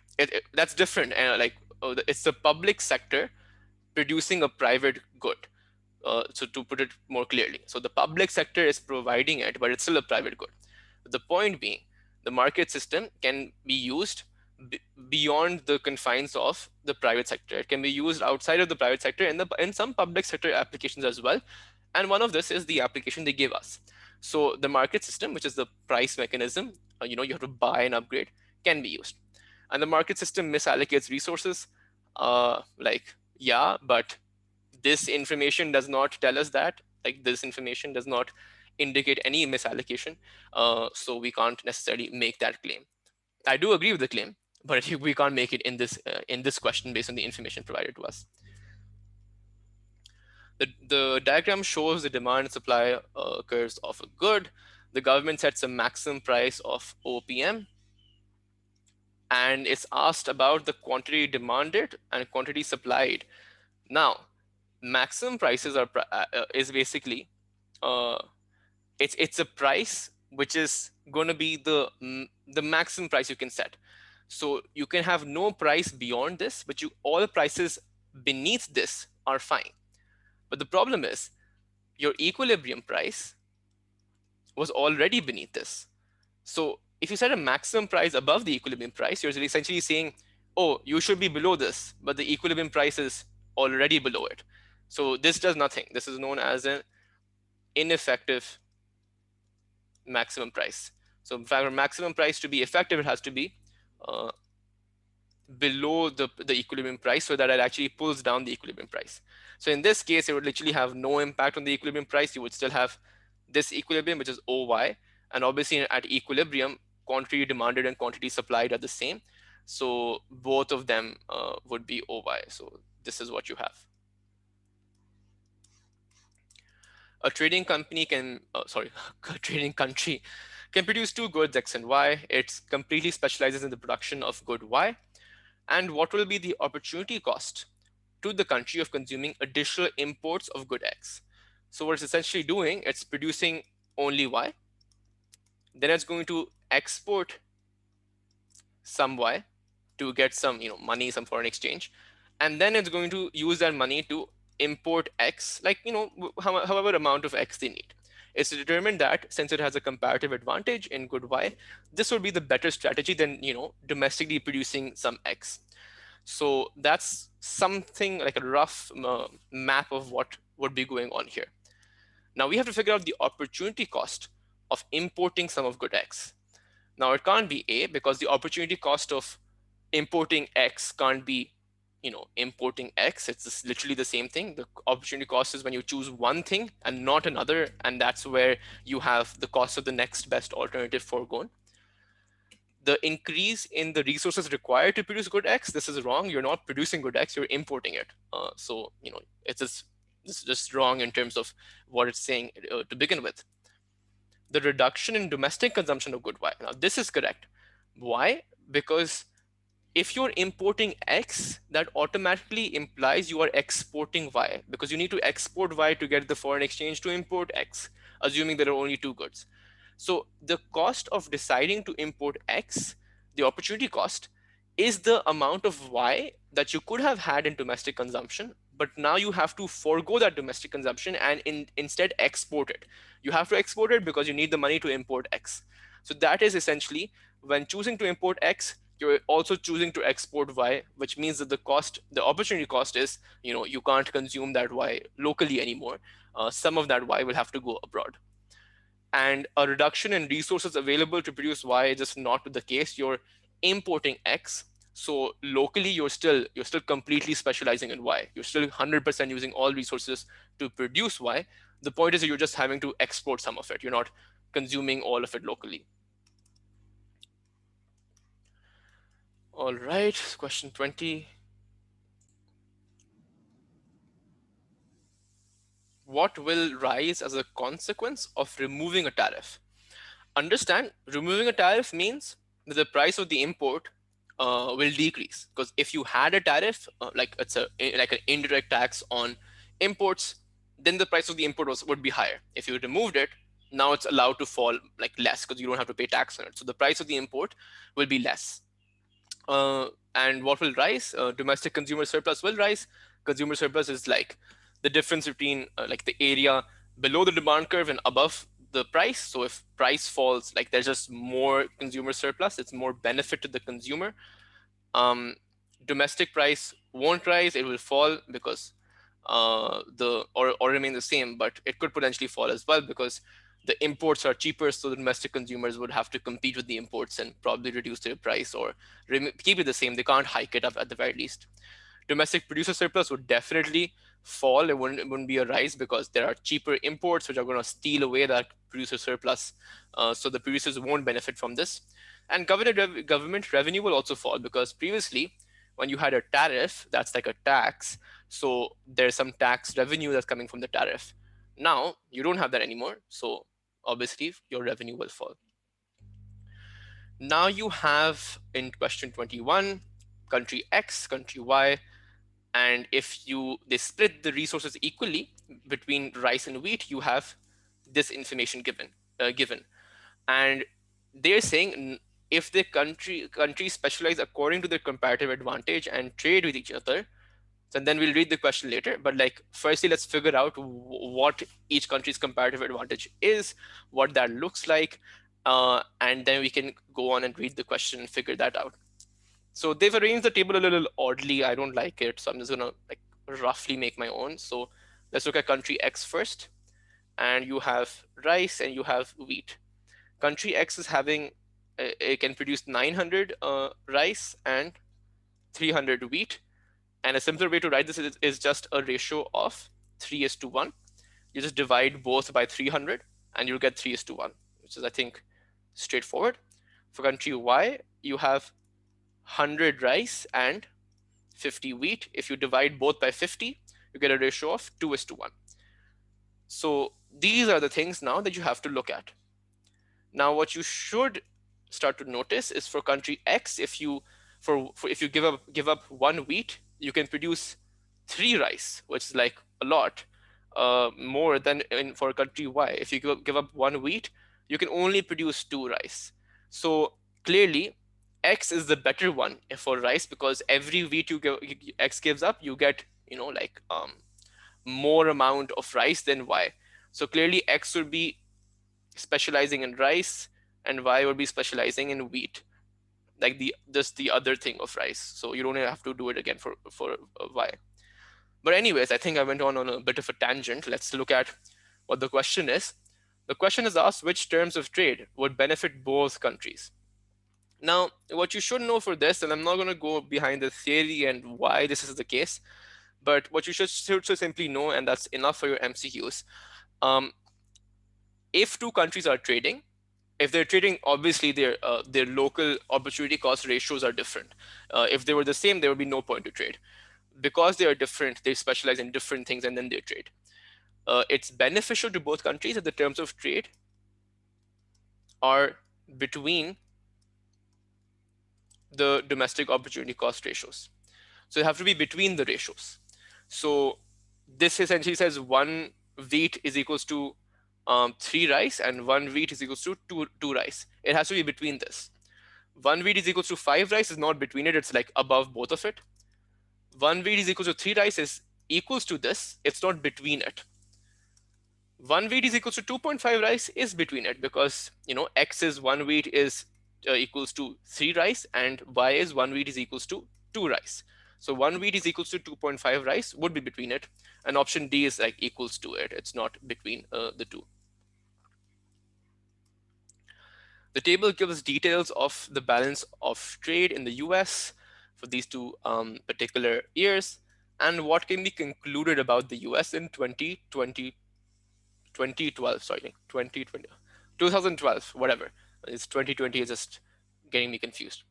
That's different. It's the public sector producing a private good. So to put it more clearly, so the public sector is providing it, but it's still a private good. The point being, the market system can be used beyond the confines of the private sector. It can be used outside of the private sector in some public sector applications as well. And one of this is the application they give us. So the market system, which is the price mechanism, you have to buy and upgrade, can be used. And the market system misallocates resources. Yeah, but this information does not tell us that. Like, this information does not indicate any misallocation. So we can't necessarily make that claim. I do agree with the claim, but we can't make it in this question based on the information provided to us. The diagram shows the demand and supply curves of a good. The government sets a maximum price of OPM, and it's asked about the quantity demanded and quantity supplied. Now, maximum prices is basically uh, it's a price which is going to be the maximum price you can set. So you can have no price beyond this, but all prices beneath this are fine. But the problem is, your equilibrium price was already beneath this. So if you set a maximum price above the equilibrium price, you're essentially saying, oh, you should be below this, but the equilibrium price is already below it. So this does nothing. This is known as an ineffective maximum price. So for maximum price to be effective, it has to be uh, below the equilibrium price, so that it actually pulls down the equilibrium price. So in this case, it would literally have no impact on the equilibrium price. You would still have this equilibrium, which is OY. And obviously at equilibrium, quantity demanded and quantity supplied are the same. So both of them would be OY. So this is what you have. A trading company can, a trading country can produce two goods, X and Y. It completely specializes in the production of good Y. And what will be the opportunity cost to the country of consuming additional imports of good X? So what it's essentially doing, it's producing only Y. Then it's going to export some Y to get some money, some foreign exchange. And then it's going to use that money to import X, like however amount of X they need. It's determined that since it has a comparative advantage in good Y, this would be the better strategy than domestically producing some X. So that's something like a rough map of what would be going on here. Now we have to figure out the opportunity cost of importing some of good X. Now it can't be A, because the opportunity cost of importing X can't be importing X. It's just literally the same thing. The opportunity cost is when you choose one thing and not another, and that's where you have the cost of the next best alternative foregone. the increase in the resources required to produce good X, this is wrong. You're not producing good X, you're importing it. So, it's just wrong in terms of what it's saying to begin with. The reduction in domestic consumption of good Y. Now, this is correct. Why? Because if you're importing X, that automatically implies you are exporting Y, because you need to export Y to get the foreign exchange to import X, assuming there are only two goods. So the cost of deciding to import X, the opportunity cost, is the amount of Y that you could have had in domestic consumption, but now you have to forego that domestic consumption and instead export it. You have to export it because you need the money to import X. So that is essentially, when choosing to import X, you're also choosing to export Y, which means that the opportunity cost is, you can't consume that Y locally anymore. Some of that Y will have to go abroad. And a reduction in resources available to produce Y is just not the case. You're importing X, so locally you're still completely specializing in Y. You're still 100% using all resources to produce Y. The point is that you're just having to export some of it. You're not consuming all of it locally. All right, question 20. What will rise as a consequence of removing a tariff? Understand, removing a tariff means that the price of the import will decrease, because if you had a tariff, like it's like an indirect tax on imports, then the price of the import would be higher. If you removed it, now it's allowed to fall like less because you don't have to pay tax on it, so the price of the import will be less. And what will rise? Domestic consumer surplus will rise. Consumer surplus is like the difference between like the area below the demand curve and above the price. So if price falls, like there's just more consumer surplus, it's more benefit to the consumer. um, Domestic price won't rise, it will fall because or remain the same, but it could potentially fall as well because the imports are cheaper, so the domestic consumers would have to compete with the imports and probably reduce their price or keep it the same. They can't hike it up at the very least. Domestic producer surplus would definitely fall. It wouldn't be a rise because there are cheaper imports which are going to steal away that producer surplus. So the producers won't benefit from this. And government revenue will also fall because previously, when you had a tariff, that's like a tax. So there's some tax revenue that's coming from the tariff. Now you don't have that anymore. So obviously your revenue will fall. Now you have in question 21, country X, country Y, and if they split the resources equally between rice and wheat, you have this information given. And they're saying if the countries specialize according to their comparative advantage and trade with each other, and then we'll read the question later, but like firstly let's figure out what each country's comparative advantage is, what that looks like, and then we can go on and read the question and figure that out. So they've arranged the table a little oddly. I don't like it, so I'm just gonna like roughly make my own. So let's look at country X first, and you have rice and you have wheat. Country X is having it can produce 900 rice and 300 wheat, and a simpler way to write this is just a ratio of 3:1. You just divide both by 300 and you'll get 3:1, which is, I think, straightforward. For country Y, you have 100 rice and 50 wheat. If you divide both by 50, you get a ratio of 2:1. So these are the things now that you have to look at. Now, what you should start to notice is for country X, if you give up one wheat, you can produce 3 rice, which is like a lot more than for country Y. If you give up one wheat, you can only produce 2 rice. So clearly, X is the better one for rice because every wheat X gives up, you get like more amount of rice than Y. So clearly, X would be specializing in rice and Y would be specializing in wheat, like the other thing of rice. So you don't have to do it again for Y. But anyways, I think I went on a bit of a tangent. Let's look at what the question is. The question is asked which terms of trade would benefit both countries. Now, what you should know for this, and I'm not going to go behind the theory and why this is the case, but what you should simply know, and that's enough for your MCQs. If two countries are trading, if they're trading, obviously their local opportunity cost ratios are different. If they were the same, there would be no point to trade. Because they are different, they specialize in different things and then they trade. It's beneficial to both countries that the terms of trade are between the domestic opportunity cost ratios. So they have to be between the ratios. So this essentially says one wheat is equals to three rice, and one wheat is equals to two rice. It has to be between this. One wheat is equals to five rice is not between it, it's like above both of it. One wheat is equals to three rice is equals to this, it's not between it. One wheat is equals to 2.5 rice is between it, because x is one wheat is equals to three rice, and y is one wheat is equals to two rice. So one wheat is equals to 2.5 rice would be between it, and option D is like equals to it. It's not between the two. The table gives details of the balance of trade in the US for these two particular years, and what can be concluded about the US in 2020, 2012, sorry, 2020, 2012, whatever. It's 2020 is just getting me confused.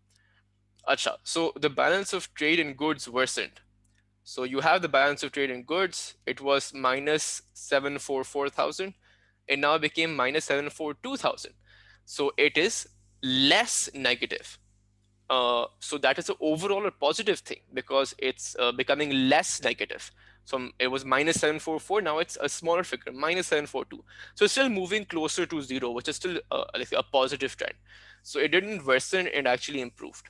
Acha, so the balance of trade in goods worsened. So you have the balance of trade in goods. It was minus 744,000. It now became minus 742,000. So it is less negative. So that is overall a positive thing, because it's becoming less negative. So it was minus 744, now it's a smaller figure, minus 742. So it's still moving closer to zero, which is still a positive trend. So it didn't worsen, it actually improved.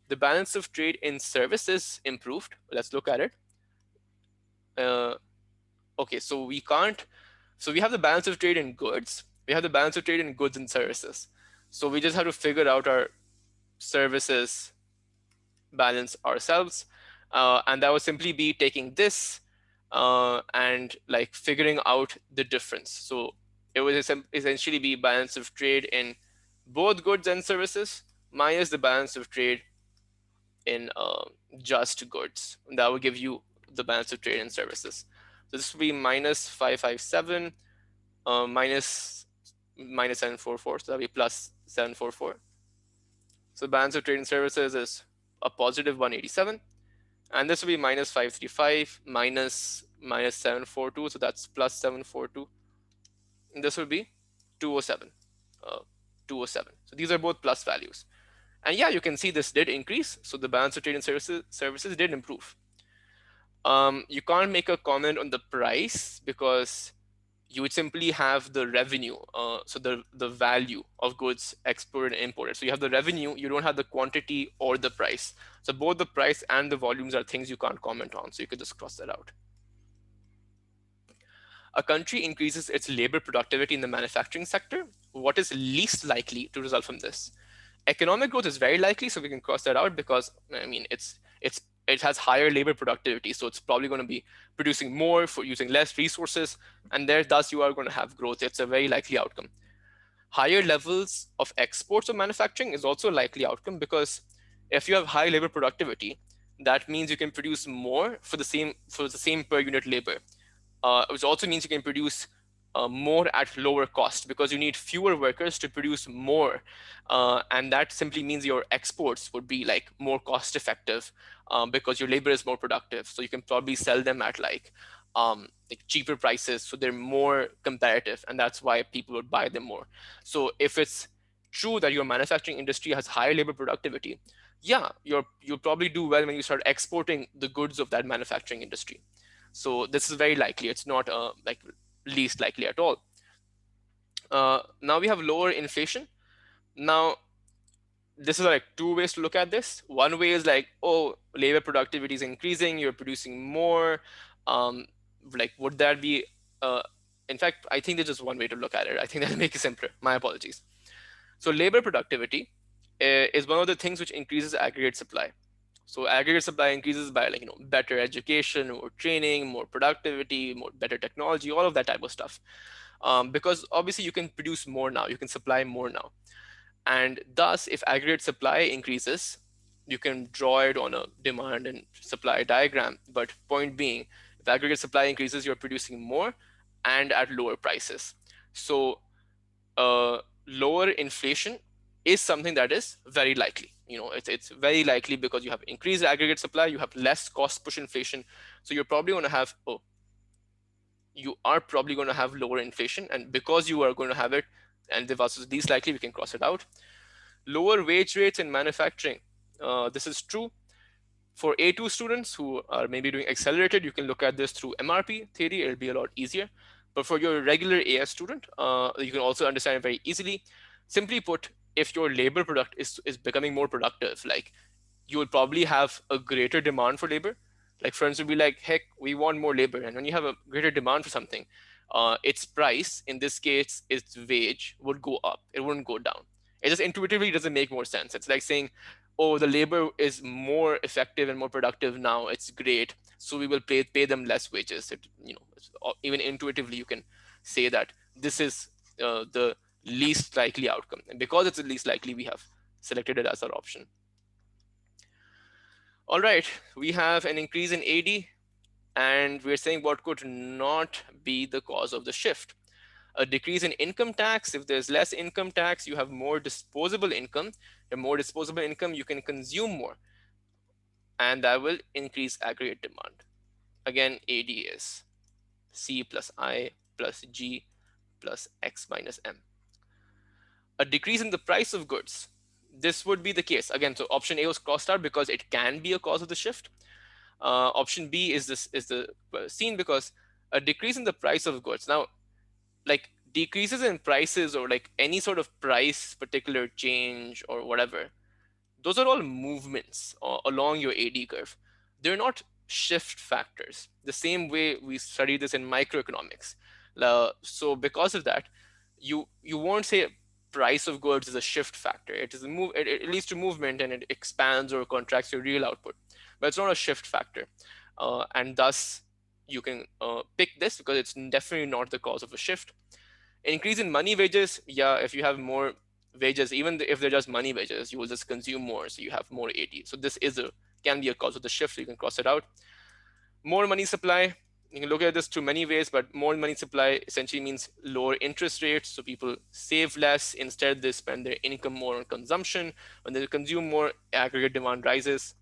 The balance of trade in services improved. Let's look at it. Okay, so we can't, so we have the balance of trade in goods, we have the balance of trade in goods and services. So we just have to figure out our services balance ourselves. And that would simply be taking this and like figuring out the difference. So it would essentially be balance of trade in both goods and services minus the balance of trade in just goods. And that would give you the balance of trade in services. So this would be minus 557 minus 744. So that would be plus 744. So balance of trade in services is a positive 187. And this will be minus 535 minus 742. So that's plus 742. And this will be 207. Uh, 207. So these are both plus values. And yeah, you can see this did increase. So the balance of trade and services did improve. You can't make a comment on the price because you would simply have the revenue, so the value of goods exported and imported. So you have the revenue, you don't have the quantity or the price. So both the price and the volumes are things you can't comment on, so you could just cross that out. A country increases its labor productivity in the manufacturing sector. What is least likely to result from this? Economic growth is very likely, so we can cross that out, because I mean it has higher labor productivity, so it's probably going to be producing more for using less resources, and there thus you are going to have growth. It's a very likely outcome. Higher levels of exports of manufacturing is also a likely outcome, because if you have high labor productivity, that means you can produce more for the same per unit labor, which also means you can produce more at lower cost, because you need fewer workers to produce more, and that simply means your exports would be like more cost effective, because your labor is more productive, so you can probably sell them at like cheaper prices, so they're more competitive, and that's why people would buy them more. So if it's true that your manufacturing industry has higher labor productivity, yeah, you'll probably do well when you start exporting the goods of that manufacturing industry. So this is very likely. It's not like least likely at all. Now we have lower inflation. Now this is like two ways to look at this. One way is like, oh, labor productivity is increasing, you're producing more. Like, would that be? Uh, in fact, I think there's just one way to look at it. I think that'll make it simpler. My apologies. So labor productivity is one of the things which increases aggregate supply. So aggregate supply increases by like better education, more training, more productivity, more better technology, all of that type of stuff. Because obviously you can produce more now, you can supply more now, and thus if aggregate supply increases, you can draw it on a demand and supply diagram. But point being, if aggregate supply increases, you're producing more and at lower prices. So lower inflation is something that is very likely. It's very likely because you have increased aggregate supply, you have less cost push inflation, so you're probably going to have you are probably going to have lower inflation, and because you are going to have it, and the versus least likely, we can cross it out. Lower wage rates in manufacturing. This is true for A2 students who are maybe doing accelerated. You can look at this through MRP theory. It'll be a lot easier. But for your regular AS student, you can also understand it very easily. Simply put, if your labor product is becoming more productive, like you will probably have a greater demand for labor. Like firms will be like, heck, we want more labor. And when you have a greater demand for something, its price, in this case, its wage, would go up. It wouldn't go down. It just intuitively doesn't make more sense. It's like saying, oh, the labor is more effective and more productive now. It's great. So we will pay them less wages. Even intuitively, you can say that this is the least likely outcome. And because it's the least likely, we have selected it as our option. All right, we have an increase in AD, and we're saying what could not be the cause of the shift. A decrease in income tax. If there's less income tax, you have more disposable income. The more disposable income, you can consume more, and that will increase aggregate demand. Again, AD is C plus I plus G plus X minus M. A decrease in the price of goods. This would be the case. Again, so option A was crossed out because it can be a cause of the shift. Option B is the seen because a decrease in the price of goods. Now, like decreases in prices or like any sort of price particular change or whatever, those are all movements along your AD curve. They're not shift factors. The same way we study this in microeconomics. So because of that, you won't say price of goods is a shift factor. It is a move. It leads to movement and it expands or contracts your real output, but it's not a shift factor, and thus you can pick this because it's definitely not the cause of a shift. Increase in money wages. Yeah, if you have more wages, even if they're just money wages, you will just consume more, so you have more AD. So this can be a cause of the shift, so you can cross it out. More money supply. You can look at this through many ways, but more money supply essentially means lower interest rates, so people save less. Instead, they spend their income more on consumption. When they consume more, aggregate demand rises.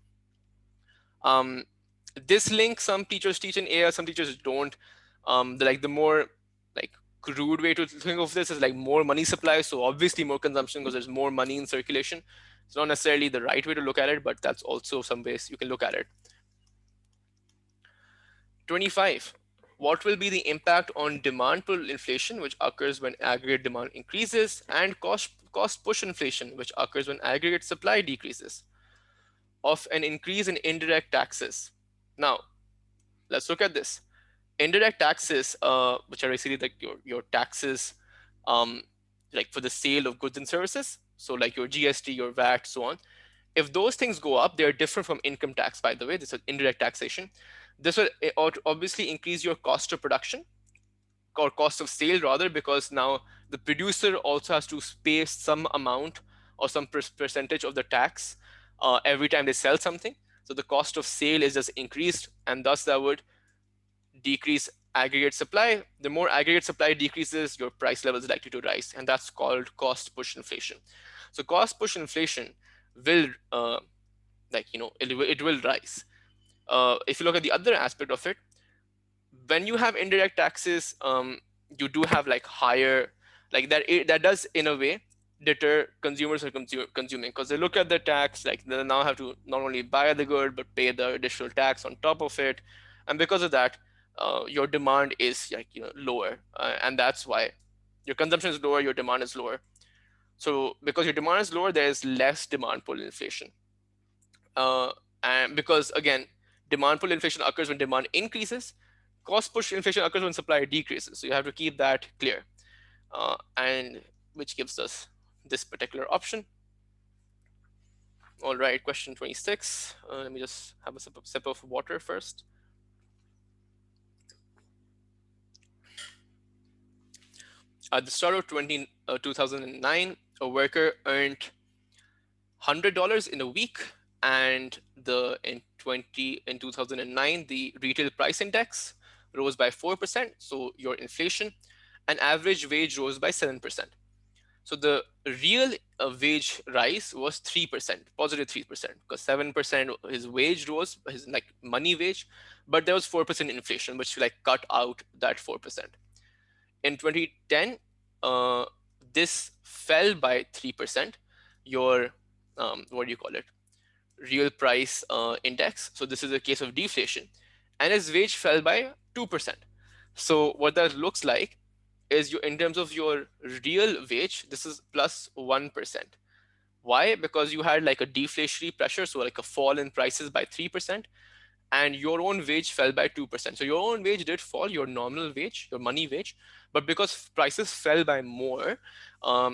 This link, some teachers teach in AI, some teachers don't. The more like crude way to think of this is like more money supply, so obviously more consumption because there's more money in circulation. It's not necessarily the right way to look at it, but that's also some ways you can look at it. 25. What will be the impact on demand pull inflation, which occurs when aggregate demand increases, and cost push inflation, which occurs when aggregate supply decreases, of an increase in indirect taxes? Now, let's look at this. Indirect taxes, which are basically like your taxes, like for the sale of goods and services. So like your GST, your VAT, so on. If those things go up, they're different from income tax, by the way. This is indirect taxation. This will obviously increase your cost of production or cost of sale rather, because now the producer also has to pay some amount or some percentage of the tax every time they sell something. So the cost of sale is just increased, and thus that would decrease aggregate supply. The more aggregate supply decreases, your price level is likely to rise, and that's called cost push inflation. So cost push inflation will it will rise. If you look at the other aspect of it, when you have indirect taxes, you do have like higher, like that does in a way deter consumers from consuming, because they look at the tax, like they now have to not only buy the good but pay the additional tax on top of it, and because of that, your demand is like lower, and that's why your consumption is lower, your demand is lower. So because your demand is lower, there is less demand pull inflation, and because again, demand pull inflation occurs when demand increases, cost push inflation occurs when supply decreases. So you have to keep that clear, and which gives us this particular option. All right, question 26. Let me just have a sip of water first. At the start of 2009, a worker earned $100 in a week, and in 2009 the retail price index rose by 4%. So your inflation, and average wage rose by 7%. So the real wage rise was 3%, positive 3%, because 7% his wage rose, his like money wage, but there was 4% inflation, which like cut out that 4%. In 2010, uh, this fell by 3%. Your what do you call it? Real price index. So this is a case of deflation, and his wage fell by 2%. So what that looks like is you in terms of your real wage, this is plus 1%. Why? Because you had like a deflationary pressure, so like a fall in prices by 3%, and your own wage fell by 2%. So your own wage did fall, your nominal wage, your money wage, but because prices fell by more,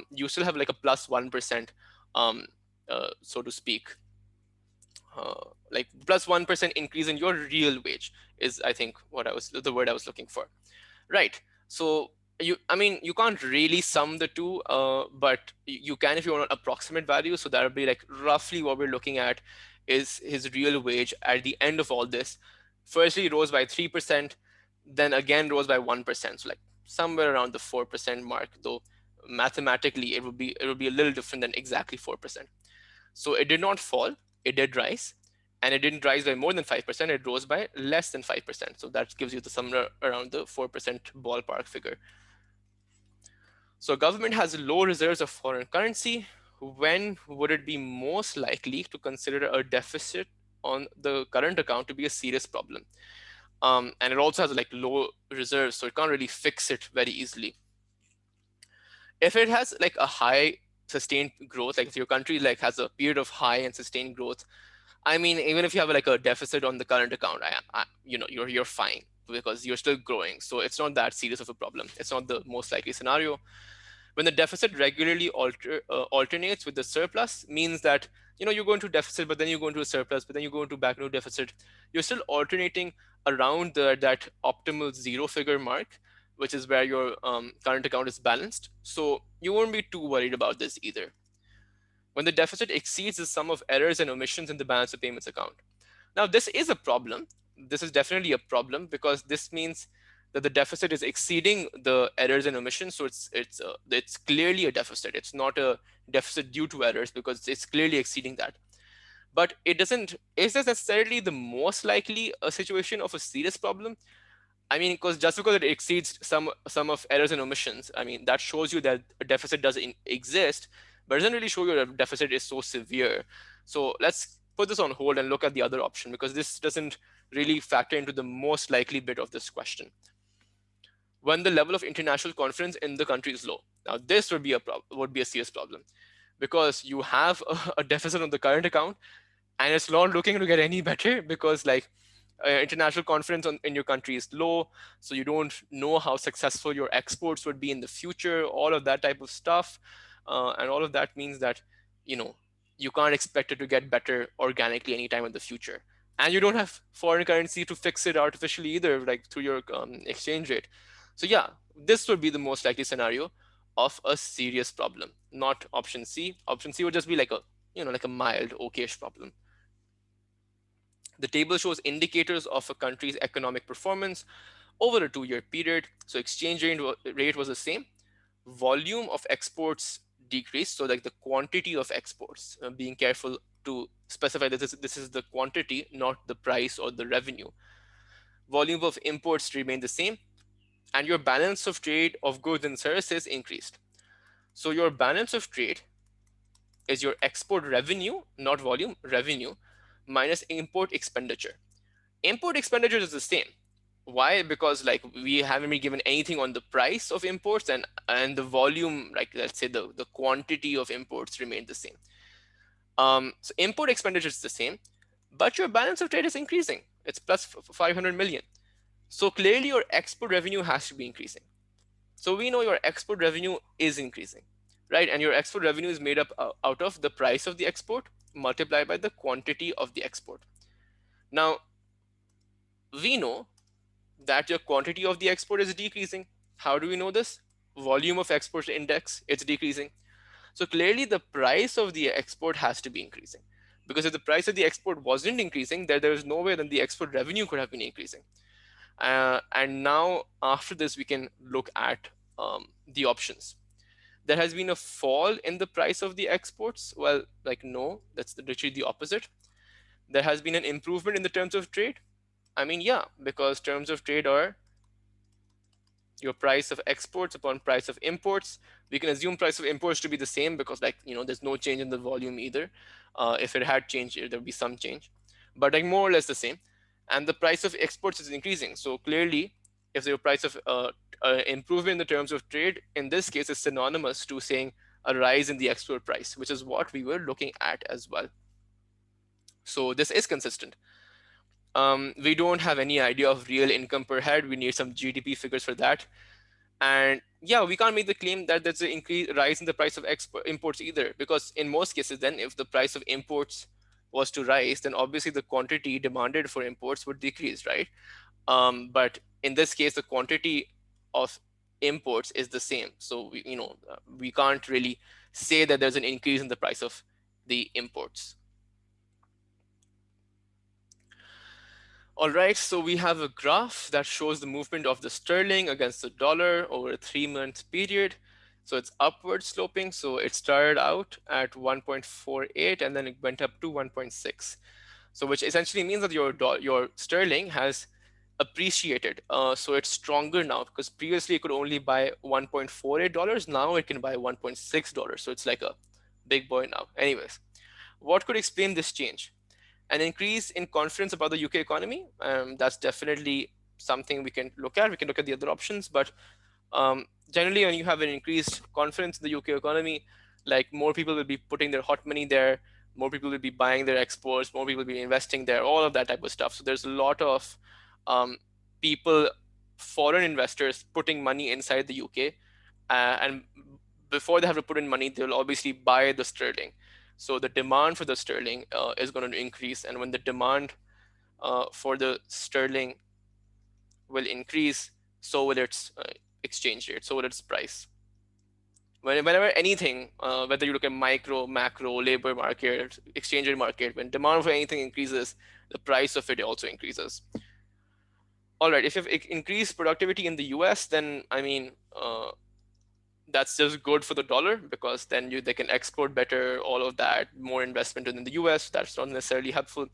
you still have like a plus 1%, um, so to speak, like plus 1% increase in your real wage is, I think, what I was the word I was looking for. Right. So I mean, you can't really sum the two, but you can if you want an approximate value. So that would be like roughly what we're looking at is his real wage at the end of all this. Firstly, rose by 3%, then again rose by 1%. So like somewhere around the 4% mark, though mathematically it would be a little different than exactly 4%. So it did not fall, it did rise, and it didn't rise by more than 5%, it rose by less than 5%. So that gives you the somewhere around the 4% ballpark figure. So government has low reserves of foreign currency. When would it be most likely to consider a deficit on the current account to be a serious problem? And it also has like low reserves, so it can't really fix it very easily. If it has like a high sustained growth, like if your country like has a period of high and sustained growth, I mean, even if you have like a deficit on the current account, you're fine because you're still growing. So it's not that serious of a problem. It's not the most likely scenario. When the deficit regularly alternates with the surplus, means that you go into deficit, but then you go into a surplus, but then you go into back into deficit. You're still alternating around that optimal zero figure mark, which is where your current account is balanced. So you won't be too worried about this either. When the deficit exceeds the sum of errors and omissions in the balance of payments account. Now, this is a problem. This is definitely a problem because this means that the deficit is exceeding the errors and omissions. So it's clearly a deficit. It's not a deficit due to errors because it's clearly exceeding that. But it doesn't. Is this necessarily the most likely a situation of a serious problem? I mean, because just because it exceeds some of errors and omissions, I mean that shows you that a deficit does exist, but it doesn't really show you that a deficit is so severe. So let's put this on hold and look at the other option because this doesn't really factor into the most likely bit of this question. When the level of international confidence in the country is low, now this would be a serious problem because you have a deficit on the current account and it's not looking to get any better because like international confidence in your country is low, so you don't know how successful your exports would be in the future, all of that type of stuff, and all of that means that you know you can't expect it to get better organically anytime in the future, and you don't have foreign currency to fix it artificially either, like through your exchange rate. So yeah, this would be the most likely scenario of a serious problem, not option C. Option C would just be like a like a mild okayish problem. The table shows indicators of a country's economic performance over a 2-year period. So exchange rate was the same. Volume of exports decreased. So like the quantity of exports, being careful to specify that this is the quantity, not the price or the revenue. Volume of imports remained the same. And your balance of trade of goods and services increased. So your balance of trade is your export revenue, not volume, revenue, minus import expenditure. Import expenditure is the same. Why? Because like we haven't been given anything on the price of imports, and the volume, like let's say the quantity of imports remained the same. So import expenditure is the same, but your balance of trade is increasing. It's plus 500 million. So clearly your export revenue has to be increasing. So we know your export revenue is increasing, right? And your export revenue is made up out of the price of the export multiplied by the quantity of the export. Now we know that your quantity of the export is decreasing. How do we know this? Volume of exports index, it's decreasing. So clearly the price of the export has to be increasing. Because if the price of the export wasn't increasing, there is no way that the export revenue could have been increasing. And now after this, we can look at the options. there has been a fall in the price of the exports. Well, like, no, that's literally the opposite. There has been an improvement in the terms of trade. I mean, yeah, because terms of trade are your price of exports upon price of imports. We can assume price of imports to be the same because, like, there's no change in the volume either. If it had changed, there would be some change, but like more or less the same. And the price of exports is increasing. So clearly, if the price of improvement in the terms of trade in this case is synonymous to saying a rise in the export price, which is what we were looking at as well. So this is consistent. We don't have any idea of real income per head. We need some GDP figures for that. And yeah, we can't make the claim that there's an increase rise in the price of imports either, because in most cases, then if the price of imports was to rise, then obviously the quantity demanded for imports would decrease, right? But in this case, the quantity of imports is the same. So we can't really say that there's an increase in the price of the imports. All right, so we have a graph that shows the movement of the sterling against the dollar over a 3-month period. So it's upward sloping. So it started out at 1.48 and then it went up to 1.6. So which essentially means that your sterling has appreciated. So it's stronger now, because previously it could only buy $1.48. Now it can buy $1.6. So it's like a big boy now. Anyways, what could explain this change? An increase in confidence about the UK economy. That's definitely something we can look at. We can look at the other options, but generally, when you have an increased confidence in the UK economy, like more people will be putting their hot money there, more people will be buying their exports, more people will be investing there, all of that type of stuff. So there's a lot of people, foreign investors, putting money inside the UK, and before they have to put in money, they'll obviously buy the sterling. So the demand for the sterling is going to increase, and when the demand for the sterling will increase, so will its exchange rate, so will its price. Whenever anything, whether you look at micro, macro, labor market, exchange rate market, when demand for anything increases, the price of it also increases. All right, if you have increased productivity in the US, then I mean, that's just good for the dollar, because then they can export better, all of that, more investment in the US. That's not necessarily helpful.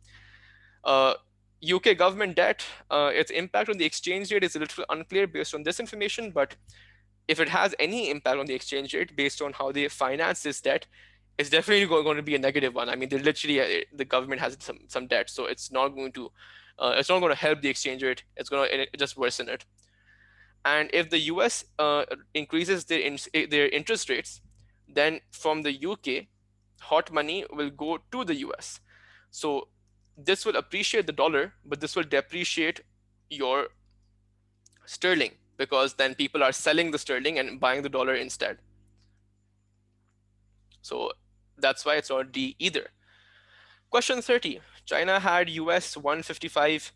UK government debt, its impact on the exchange rate is a little unclear based on this information, but if it has any impact on the exchange rate based on how they finance this debt, it's definitely going to be a negative one. I mean, they literally, the government has some debt, so it's not going to help the exchange rate. It's going to just worsen it. And if the US increases their interest rates, then from the UK, hot money will go to the US. So this will appreciate the dollar, but this will depreciate your sterling, because then people are selling the sterling and buying the dollar instead. So that's why it's not D either. Question 30. China had US 155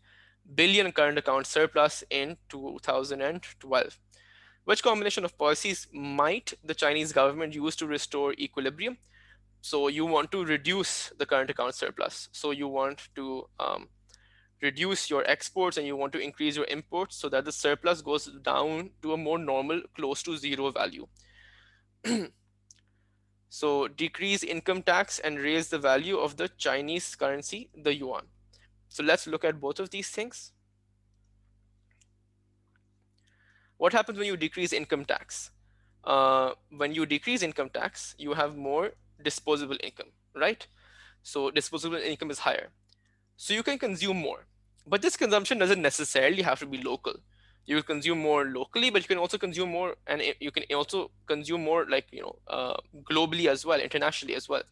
billion current account surplus in 2012. Which combination of policies might the Chinese government use to restore equilibrium? So you want to reduce the current account surplus. So you want to reduce your exports and you want to increase your imports so that the surplus goes down to a more normal, close to zero value. So decrease income tax and raise the value of the Chinese currency, the yuan. So let's look at both of these things. What happens when you decrease income tax? When you decrease income tax, you have more disposable income, right? So disposable income is higher. So you can consume more. But this consumption doesn't necessarily have to be local. You will consume more locally, but you can also consume more, and you can also consume more, like, globally as well, internationally as well.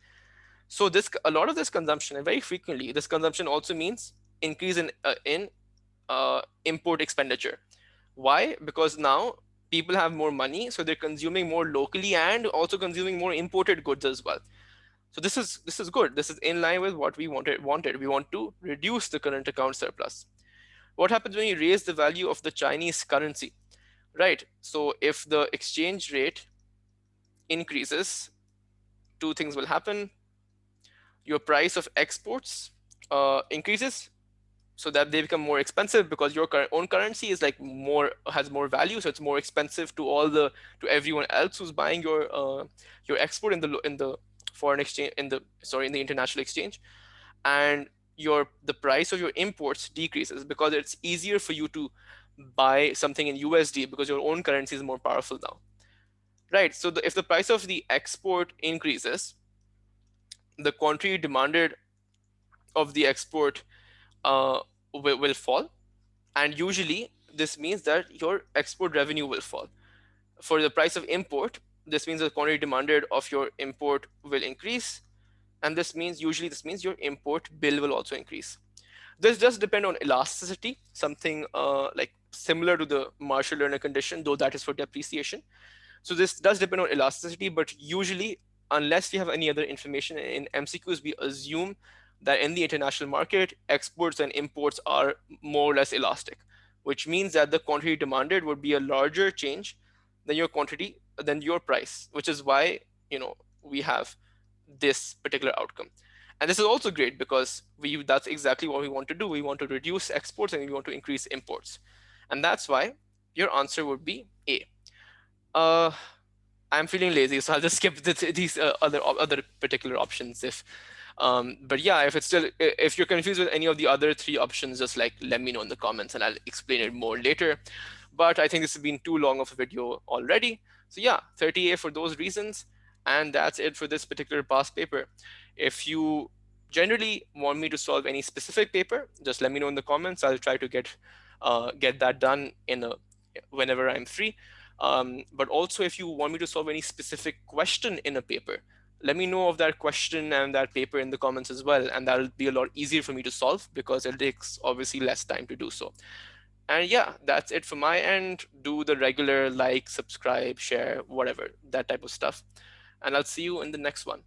So a lot of this consumption, and very frequently, this consumption also means increase in import expenditure. Why? Because now people have more money, so they're consuming more locally and also consuming more imported goods as well. So this is good. This is in line with what we wanted. We want to reduce the current account surplus. What happens when you raise the value of the Chinese currency? Right. So if the exchange rate increases, two things will happen. Your price of exports increases. so that they become more expensive because your own currency is like more, has more value, so it's more expensive to to everyone else who's buying your export in the foreign exchange, in the international exchange. And the price of your imports decreases because it's easier for you to buy something in USD because your own currency is more powerful now, right? So if the price of the export increases, the quantity demanded of the export uh, will fall, and usually this means that your export revenue will fall. For the price of import, this means the quantity demanded of your import will increase, and this means your import bill will also increase. This does depend on elasticity, something like similar to the Marshall-Lerner condition, though that is for depreciation. So this does depend on elasticity, but usually, unless we have any other information in MCQs, we assume that in the international market, exports and imports are more or less elastic, which means that the quantity demanded would be a larger change than your price, which is why we have this particular outcome. And this is also great because that's exactly what we want to do. We want to reduce exports and we want to increase imports. And that's why your answer would be A. Uh, I'm feeling lazy, so I'll just skip these other particular options. But yeah, if you're confused with any of the other three options, just like let me know in the comments, and I'll explain it more later. But I think this has been too long of a video already. So yeah, 30A for those reasons, and that's it for this particular past paper. If you generally want me to solve any specific paper, just let me know in the comments. I'll try to get that done whenever I'm free. But also, if you want me to solve any specific question in a paper, let me know of that question and that paper in the comments as well, and that'll be a lot easier for me to solve because it takes obviously less time to do so. And yeah, that's it from my end. Do the regular like, subscribe, share, whatever, that type of stuff. And I'll see you in the next one.